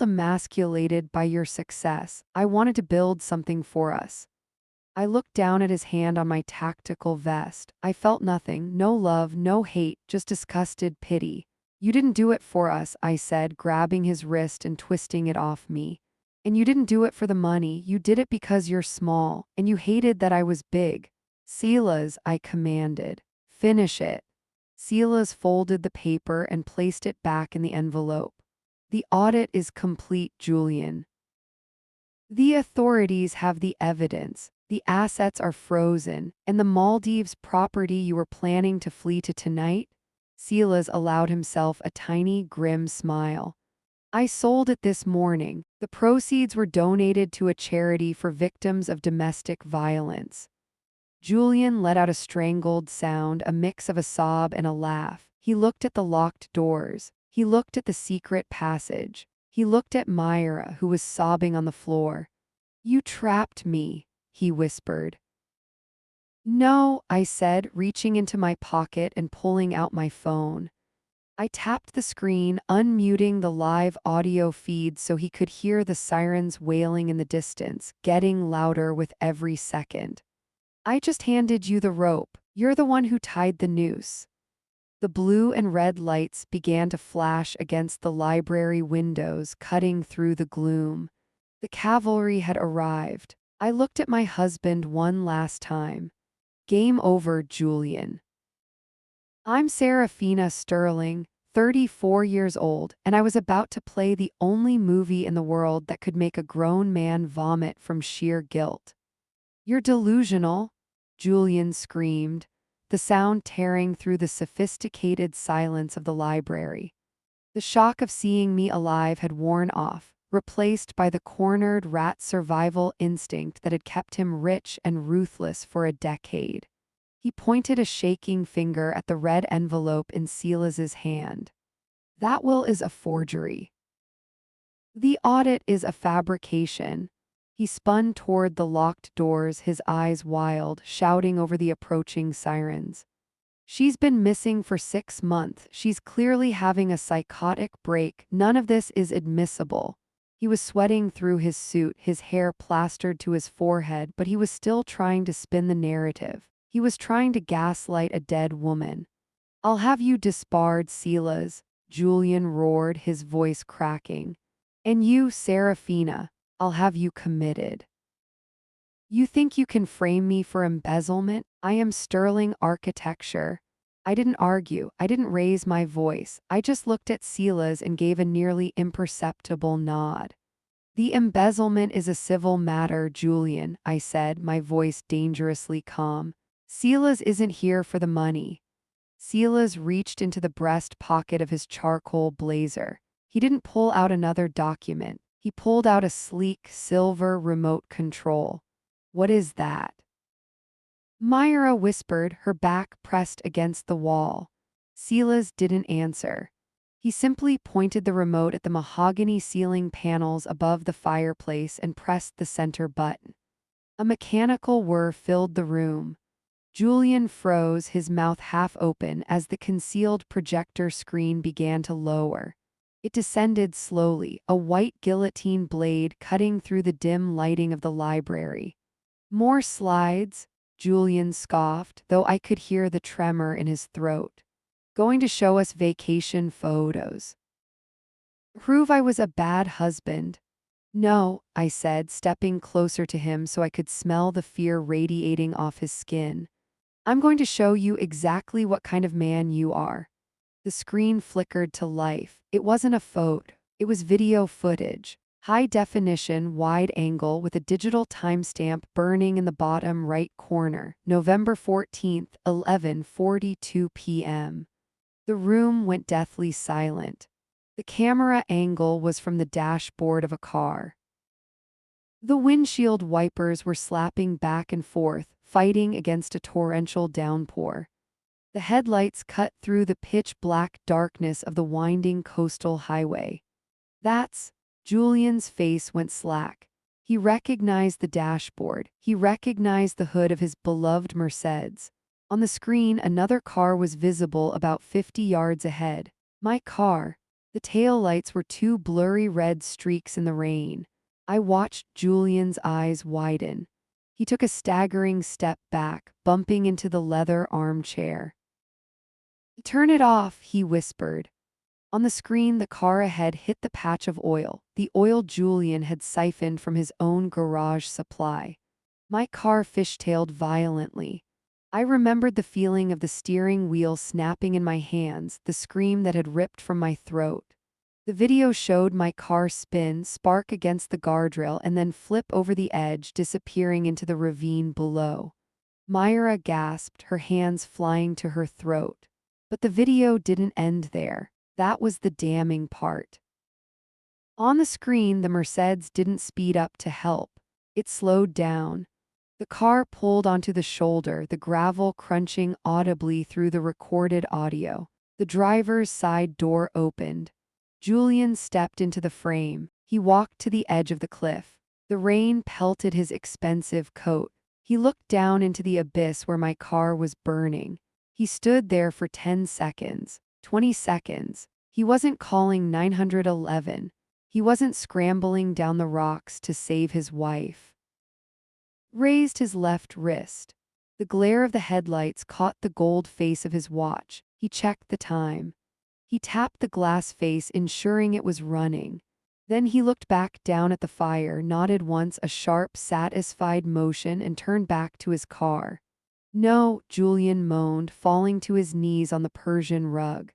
emasculated by your success. I wanted to build something for us. I looked down at his hand on my tactical vest. I felt nothing, no love, no hate, just disgusted pity. You didn't do it for us, I said, grabbing his wrist and twisting it off me. And you didn't do it for the money, you did it because you're small, and you hated that I was big. Silas, I commanded. Finish it. Silas folded the paper and placed it back in the envelope. The audit is complete, Julian. The authorities have the evidence. The assets are frozen, and the Maldives property you were planning to flee to tonight? Silas allowed himself a tiny, grim smile. I sold it this morning. The proceeds were donated to a charity for victims of domestic violence. Julian let out a strangled sound, a mix of a sob and a laugh. He looked at the locked doors. He looked at the secret passage. He looked at Myra, who was sobbing on the floor. You trapped me, he whispered. No, I said, reaching into my pocket and pulling out my phone. I tapped the screen, unmuting the live audio feed so he could hear the sirens wailing in the distance, getting louder with every second. I just handed you the rope. You're the one who tied the noose. The blue and red lights began to flash against the library windows, cutting through the gloom. The cavalry had arrived. I looked at my husband one last time. Game over, Julian. I'm Serafina Sterling, 34 years old, and I was about to play the only movie in the world that could make a grown man vomit from sheer guilt. You're delusional, Julian screamed, the sound tearing through the sophisticated silence of the library. The shock of seeing me alive had worn off, replaced by the cornered rat survival instinct that had kept him rich and ruthless for a decade. He pointed a shaking finger at the red envelope in Silas's hand. That will is a forgery. The audit is a fabrication. He spun toward the locked doors, his eyes wild, shouting over the approaching sirens. She's been missing for 6 months. She's clearly having a psychotic break. None of this is admissible. He was sweating through his suit, his hair plastered to his forehead, but he was still trying to spin the narrative. He was trying to gaslight a dead woman. I'll have you disbarred, Silas, Julian roared, his voice cracking. And you, Serafina, I'll have you committed. You think you can frame me for embezzlement? I am sterling architecture. I didn't argue. I didn't raise my voice. I just looked at Silas and gave a nearly imperceptible nod. The embezzlement is a civil matter, Julian, I said, my voice dangerously calm. Silas isn't here for the money. Silas reached into the breast pocket of his charcoal blazer. He didn't pull out another document. He pulled out a sleek silver remote control. What is that? Myra whispered, her back pressed against the wall. Silas didn't answer. He simply pointed the remote at the mahogany ceiling panels above the fireplace and pressed the center button. A mechanical whir filled the room. Julian froze, his mouth half open, as the concealed projector screen began to lower. It descended slowly, a white guillotine blade cutting through the dim lighting of the library. More slides, Julian scoffed, though I could hear the tremor in his throat. Going to show us vacation photos. Prove I was a bad husband. No, I said, stepping closer to him so I could smell the fear radiating off his skin. I'm going to show you exactly what kind of man you are. The screen flickered to life. It wasn't a photo. It was video footage. High definition, wide angle with a digital timestamp burning in the bottom right corner. November 14th, 11:42 p.m. The room went deathly silent. The camera angle was from the dashboard of a car. The windshield wipers were slapping back and forth, fighting against a torrential downpour. The headlights cut through the pitch-black darkness of the winding coastal highway. That's Julian's face went slack. He recognized the dashboard. He recognized the hood of his beloved Mercedes. On the screen, another car was visible about 50 yards ahead. My car. The taillights were two blurry red streaks in the rain. I watched Julian's eyes widen. He took a staggering step back, bumping into the leather armchair. "Turn it off," he whispered. On the screen, the car ahead hit the patch of oil, the oil Julian had siphoned from his own garage supply. My car fishtailed violently. I remembered the feeling of the steering wheel snapping in my hands, the scream that had ripped from my throat. The video showed my car spin, spark against the guardrail, and then flip over the edge, disappearing into the ravine below. Myra gasped, her hands flying to her throat. But the video didn't end there. That was the damning part. On the screen, the Mercedes didn't speed up to help. It slowed down. The car pulled onto the shoulder, the gravel crunching audibly through the recorded audio. The driver's side door opened. Julian stepped into the frame. He walked to the edge of the cliff. The rain pelted his expensive coat. He looked down into the abyss where my car was burning. He stood there for 10 seconds, 20 seconds. He wasn't calling 911. He wasn't scrambling down the rocks to save his wife. Raised his left wrist. The glare of the headlights caught the gold face of his watch. He checked the time. He tapped the glass face, ensuring it was running. Then he looked back down at the fire, nodded once, a sharp, satisfied motion, and turned back to his car. "No," Julian moaned, falling to his knees on the Persian rug.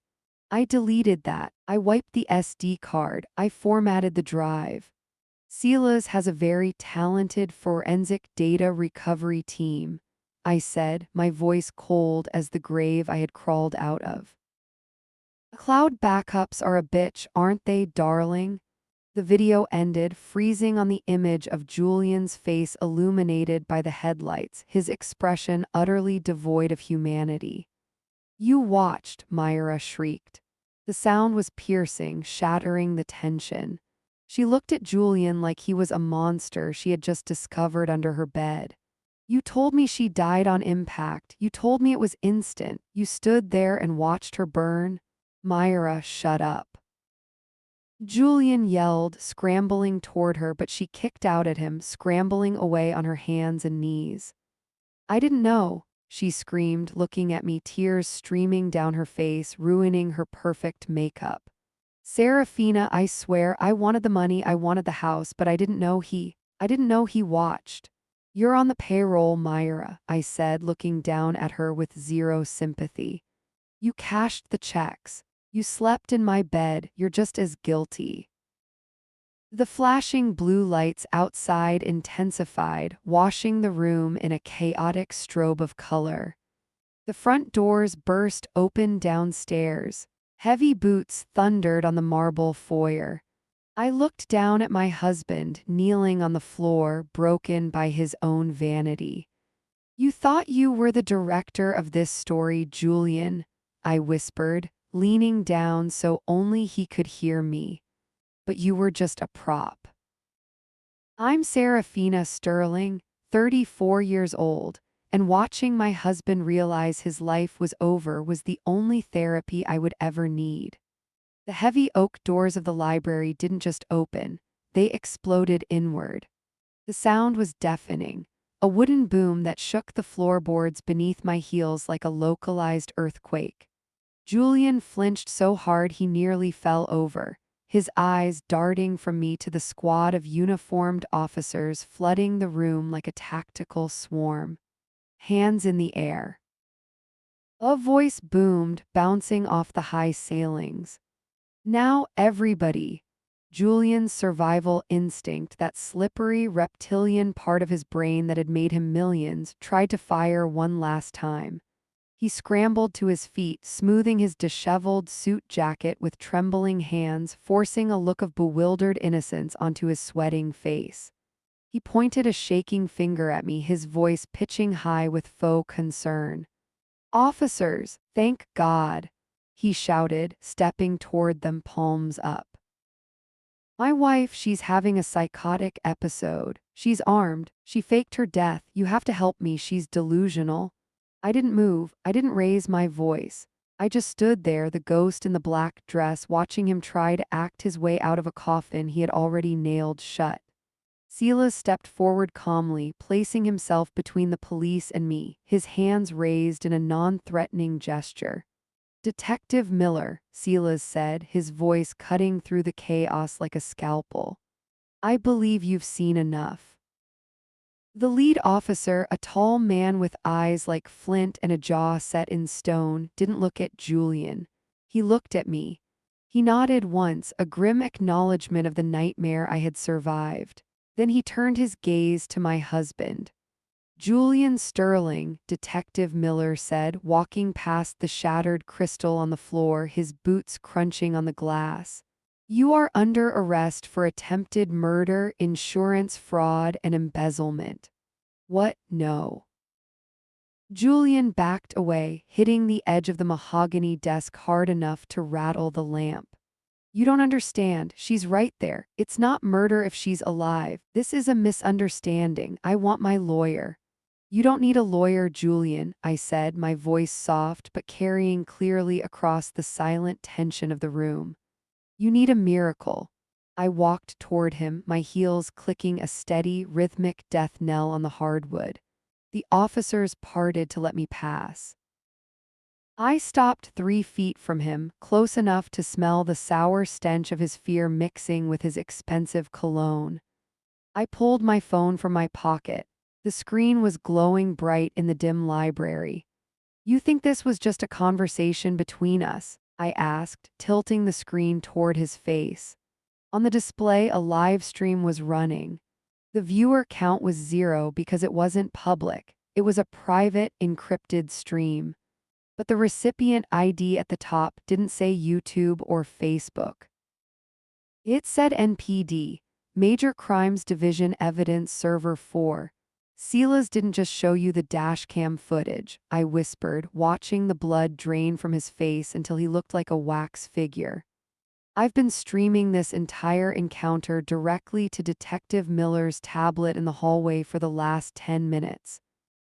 "I deleted that. I wiped the SD card. I formatted the drive. Silas has a very talented forensic data recovery team," I said, my voice cold as the grave I had crawled out of. "Cloud backups are a bitch, aren't they, darling?" The video ended, freezing on the image of Julian's face illuminated by the headlights, his expression utterly devoid of humanity. "You watched," Myra shrieked. The sound was piercing, shattering the tension. She looked at Julian like he was a monster she had just discovered under her bed. "You told me she died on impact. You told me it was instant. You stood there and watched her burn." "Myra, shut up." Julian yelled, scrambling toward her, but she kicked out at him, scrambling away on her hands and knees. "I didn't know," she screamed, looking at me, tears streaming down her face, ruining her perfect makeup. "Serafina, I swear, I wanted the money, I wanted the house, but I didn't know he watched." "You're on the payroll, Myra," I said, looking down at her with zero sympathy. "You cashed the checks. You slept in my bed. You're just as guilty." The flashing blue lights outside intensified, washing the room in a chaotic strobe of color. The front doors burst open downstairs. Heavy boots thundered on the marble foyer. I looked down at my husband, kneeling on the floor, broken by his own vanity. "You thought you were the director of this story, Julian," I whispered, leaning down so only he could hear me. "But you were just a prop." I'm Serafina Sterling, 34 years old, and watching my husband realize his life was over was the only therapy I would ever need. The heavy oak doors of the library didn't just open, they exploded inward. The sound was deafening, a wooden boom that shook the floorboards beneath my heels like a localized earthquake. Julian flinched so hard he nearly fell over, his eyes darting from me to the squad of uniformed officers flooding the room like a tactical swarm. "Hands in the air." A voice boomed, bouncing off the high ceilings. "Now everybody." Julian's survival instinct, that slippery reptilian part of his brain that had made him millions, tried to fire one last time. He scrambled to his feet, smoothing his disheveled suit jacket with trembling hands, forcing a look of bewildered innocence onto his sweating face. He pointed a shaking finger at me, his voice pitching high with faux concern. "Officers, thank God," he shouted, stepping toward them, palms up. My wife, she's having a psychotic episode. She's armed. She faked her death. You have to help me. She's delusional. I didn't move. I didn't raise my voice. I just stood there, the ghost in the black dress, watching him try to act his way out of a coffin he had already nailed shut. Silas stepped forward calmly, placing himself between the police and me, his hands raised in a non-threatening gesture. Detective Miller, Silas said, his voice cutting through the chaos like a scalpel. I believe you've seen enough. The lead officer, a tall man with eyes like flint and a jaw set in stone, didn't look at Julian. He looked at me. He nodded once, a grim acknowledgement of the nightmare I had survived. Then he turned his gaze to my husband. Julian Sterling, Detective Miller said, walking past the shattered crystal on the floor, his boots crunching on the glass. You are under arrest for attempted murder, insurance fraud, and embezzlement. What? No. Julian backed away, hitting the edge of the mahogany desk hard enough to rattle the lamp. You don't understand. She's right there. It's not murder if she's alive. This is a misunderstanding. I want my lawyer. You don't need a lawyer, Julian, I said, my voice soft but carrying clearly across the silent tension of the room. You need a miracle. I walked toward him, my heels clicking a steady, rhythmic death knell on the hardwood. The officers parted to let me pass. I stopped 3 feet from him, close enough to smell the sour stench of his fear mixing with his expensive cologne. I pulled my phone from my pocket. The screen was glowing bright in the dim library. You think this was just a conversation between us? I asked, tilting the screen toward his face. On the display, a live stream was running. The viewer count was 0 because it wasn't public. It was a private, encrypted stream. But the recipient ID at the top didn't say YouTube or Facebook. It said NPD, Major Crimes Division Evidence Server 4. Silas didn't just show you the dashcam footage, I whispered, watching the blood drain from his face until he looked like a wax figure. I've been streaming this entire encounter directly to Detective Miller's tablet in the hallway for the last 10 minutes.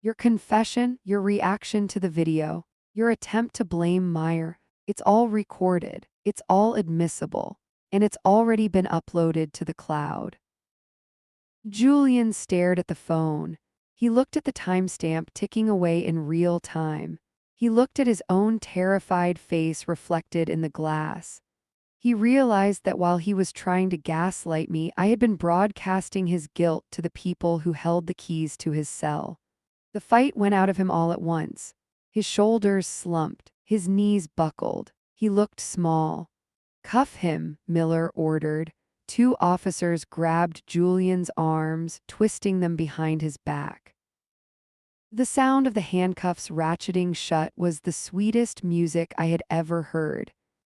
Your confession, your reaction to the video, your attempt to blame Meyer, it's all recorded, it's all admissible, and it's already been uploaded to the cloud. Julian stared at the phone. He looked at the timestamp ticking away in real time. He looked at his own terrified face reflected in the glass. He realized that while he was trying to gaslight me, I had been broadcasting his guilt to the people who held the keys to his cell. The fight went out of him all at once. His shoulders slumped, his knees buckled. He looked small. Cuff him, Miller ordered. 2 officers grabbed Julian's arms, twisting them behind his back. The sound of the handcuffs ratcheting shut was the sweetest music I had ever heard.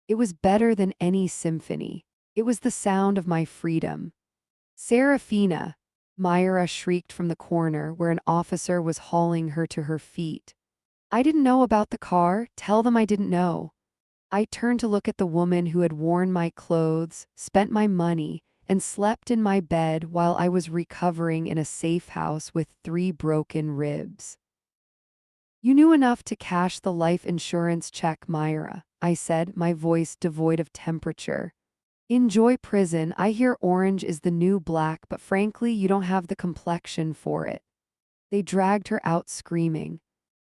It was better than any symphony. It was the sound of my freedom. Serafina, Myra shrieked from the corner where an officer was hauling her to her feet. I didn't know about the car. Tell them I didn't know. I turned to look at the woman who had worn my clothes, spent my money, and slept in my bed while I was recovering in a safe house with 3 broken ribs. You knew enough to cash the life insurance check, Myra, I said, my voice devoid of temperature. Enjoy prison. I hear orange is the new black, but frankly, you don't have the complexion for it. They dragged her out screaming.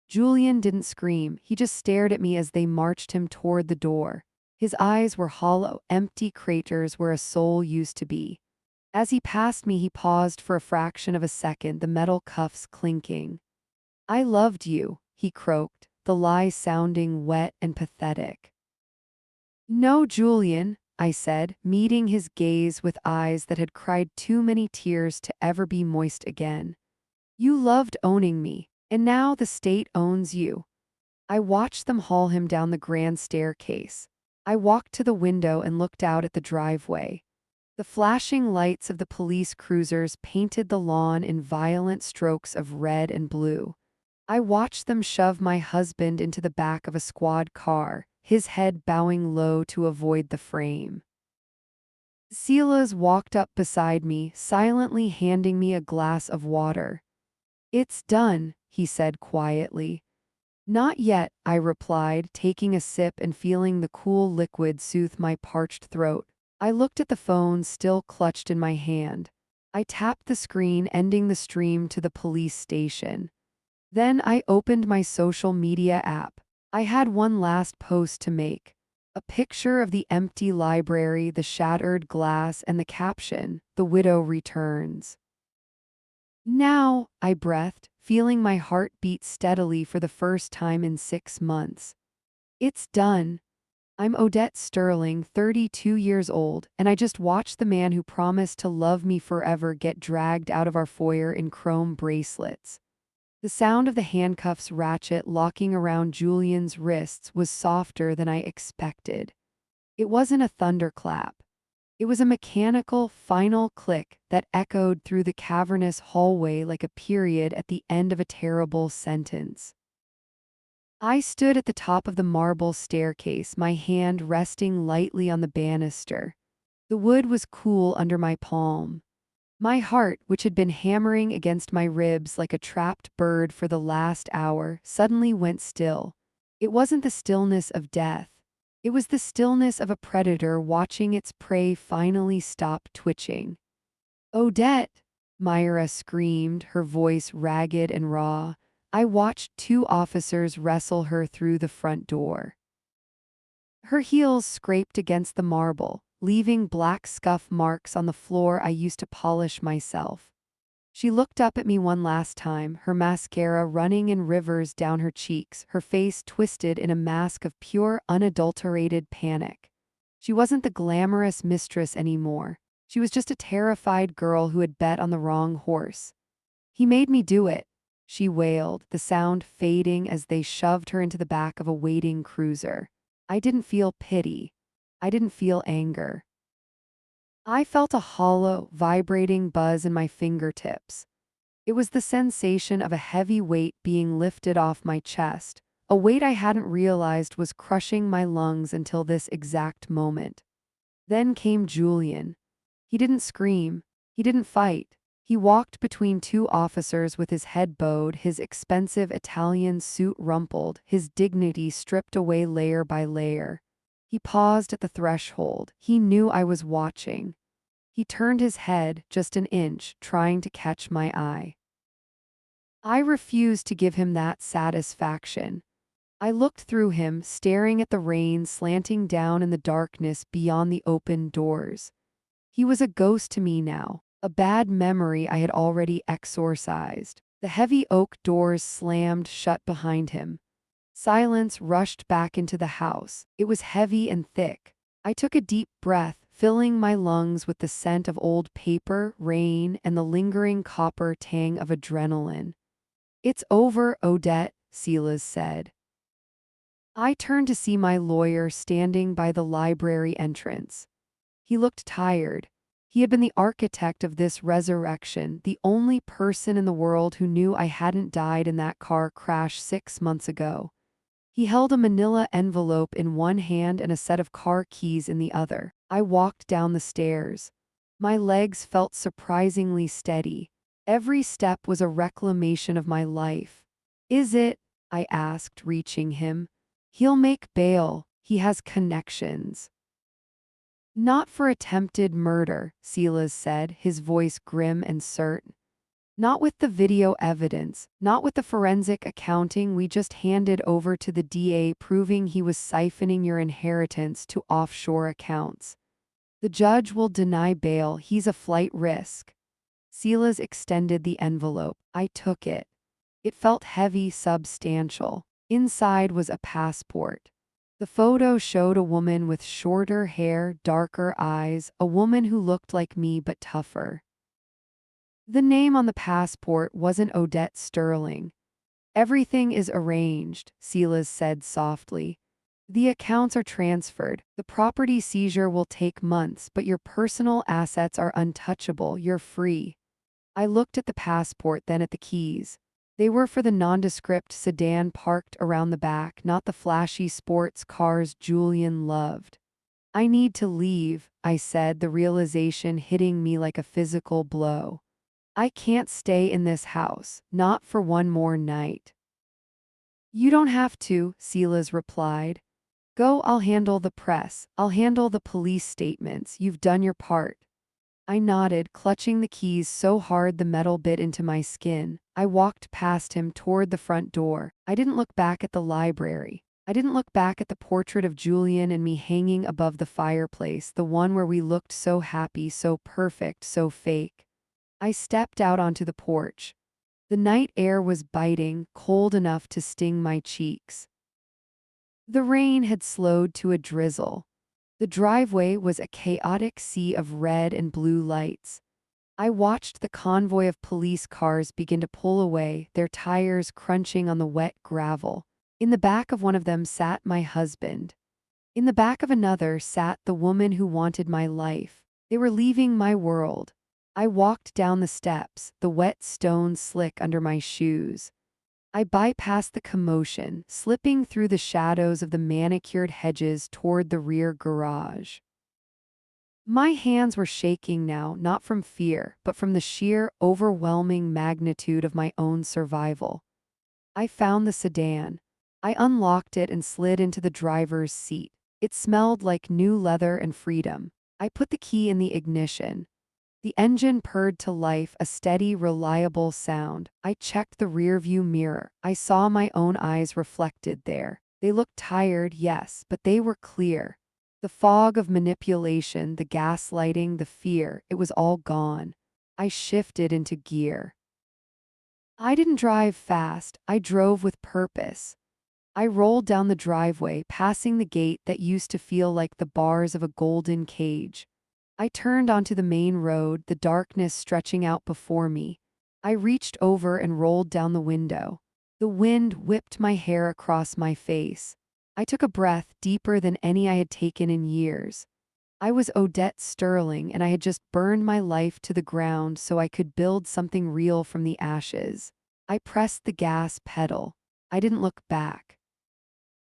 Julian didn't scream, he just stared at me as they marched him toward the door. His eyes were hollow, empty craters where a soul used to be. As he passed me, he paused for a fraction of a second, the metal cuffs clinking. I loved you, he croaked, the lie sounding wet and pathetic. No, Julian, I said, meeting his gaze with eyes that had cried too many tears to ever be moist again. You loved owning me. And now the state owns you. I watched them haul him down the grand staircase. I walked to the window and looked out at the driveway. The flashing lights of the police cruisers painted the lawn in violent strokes of red and blue. I watched them shove my husband into the back of a squad car, his head bowing low to avoid the frame. Silas walked up beside me, silently handing me a glass of water. "It's done," he said quietly. "Not yet," I replied, taking a sip and feeling the cool liquid soothe my parched throat. I looked at the phone still clutched in my hand. I tapped the screen, ending the stream to the police station. Then I opened my social media app. I had one last post to make. A picture of the empty library, the shattered glass, and the caption, "The widow returns." "Now," I breathed, feeling my heart beat steadily for the first time in 6 months. "It's done. I'm Odette Sterling, 32 years old, and I just watched the man who promised to love me forever get dragged out of our foyer in chrome bracelets." The sound of the handcuffs ratchet locking around Julian's wrists was softer than I expected. It wasn't a thunderclap. It was a mechanical, final click that echoed through the cavernous hallway like a period at the end of a terrible sentence. I stood at the top of the marble staircase, my hand resting lightly on the banister. The wood was cool under my palm. My heart, which had been hammering against my ribs like a trapped bird for the last hour, suddenly went still. It wasn't the stillness of death. It was the stillness of a predator watching its prey finally stop twitching. "Odette!" Myra screamed, her voice ragged and raw. I watched two officers wrestle her through the front door. Her heels scraped against the marble, leaving black scuff marks on the floor I used to polish myself. She looked up at me one last time, her mascara running in rivers down her cheeks, her face twisted in a mask of pure, unadulterated panic. She wasn't the glamorous mistress anymore. She was just a terrified girl who had bet on the wrong horse. "He made me do it," she wailed, the sound fading as they shoved her into the back of a waiting cruiser. I didn't feel pity. I didn't feel anger. I felt a hollow, vibrating buzz in my fingertips. It was the sensation of a heavy weight being lifted off my chest, a weight I hadn't realized was crushing my lungs until this exact moment. Then came Julian. He didn't scream. He didn't fight. He walked between two officers with his head bowed, his expensive Italian suit rumpled, his dignity stripped away layer by layer. He paused at the threshold. He knew I was watching. He turned his head just an inch, trying to catch my eye. I refused to give him that satisfaction. I looked through him, staring at the rain slanting down in the darkness beyond the open doors. He was a ghost to me now, a bad memory I had already exorcised. The heavy oak doors slammed shut behind him. Silence rushed back into the house. It was heavy and thick. I took a deep breath, filling my lungs with the scent of old paper, rain, and the lingering copper tang of adrenaline. "It's over, Odette," Silas said. I turned to see my lawyer standing by the library entrance. He looked tired. He had been the architect of this resurrection, the only person in the world who knew I hadn't died in that car crash 6 months ago. He held a manila envelope in one hand and a set of car keys in the other. I walked down the stairs. My legs felt surprisingly steady. Every step was a reclamation of my life. "Is it?" I asked, reaching him. "He'll make bail. He has connections." "Not for attempted murder," Silas said, his voice grim and certain. "Not with the video evidence, not with the forensic accounting we just handed over to the DA proving he was siphoning your inheritance to offshore accounts. The judge will deny bail. He's a flight risk." Silas extended the envelope. I took it. It felt heavy, substantial. Inside was a passport. The photo showed a woman with shorter hair, darker eyes, a woman who looked like me but tougher. The name on the passport wasn't Odette Sterling. "Everything is arranged," Silas said softly. "The accounts are transferred. The property seizure will take months, but your personal assets are untouchable. You're free." I looked at the passport, then at the keys. They were for the nondescript sedan parked around the back, not the flashy sports cars Julian loved. I need to leave, I said, the realization hitting me like a physical blow. I can't stay in this house, not for one more night. You don't have to, Silas replied. Go, I'll handle the press. I'll handle the police statements. You've done your part. I nodded, clutching the keys so hard the metal bit into my skin. I walked past him toward the front door. I didn't look back at the library. I didn't look back at the portrait of Julian and me hanging above the fireplace, the one where we looked so happy, so perfect, so fake. I stepped out onto the porch. The night air was biting, cold enough to sting my cheeks. The rain had slowed to a drizzle. The driveway was a chaotic sea of red and blue lights. I watched the convoy of police cars begin to pull away, their tires crunching on the wet gravel. In the back of one of them sat my husband. In the back of another sat the woman who wanted my life. They were leaving my world. I walked down the steps, the wet stones slick under my shoes. I bypassed the commotion, slipping through the shadows of the manicured hedges toward the rear garage. My hands were shaking now, not from fear, but from the sheer, overwhelming magnitude of my own survival. I found the sedan. I unlocked it and slid into the driver's seat. It smelled like new leather and freedom. I put the key in the ignition. The engine purred to life, a steady, reliable sound. I checked the rearview mirror. I saw my own eyes reflected there. They looked tired, yes, but they were clear. The fog of manipulation, the gaslighting, the fear, it was all gone. I shifted into gear. I didn't drive fast. I drove with purpose. I rolled down the driveway, passing the gate that used to feel like the bars of a golden cage. I turned onto the main road, the darkness stretching out before me. I reached over and rolled down the window. The wind whipped my hair across my face. I took a breath deeper than any I had taken in years. I was Odette Sterling, and I had just burned my life to the ground so I could build something real from the ashes. I pressed the gas pedal. I didn't look back.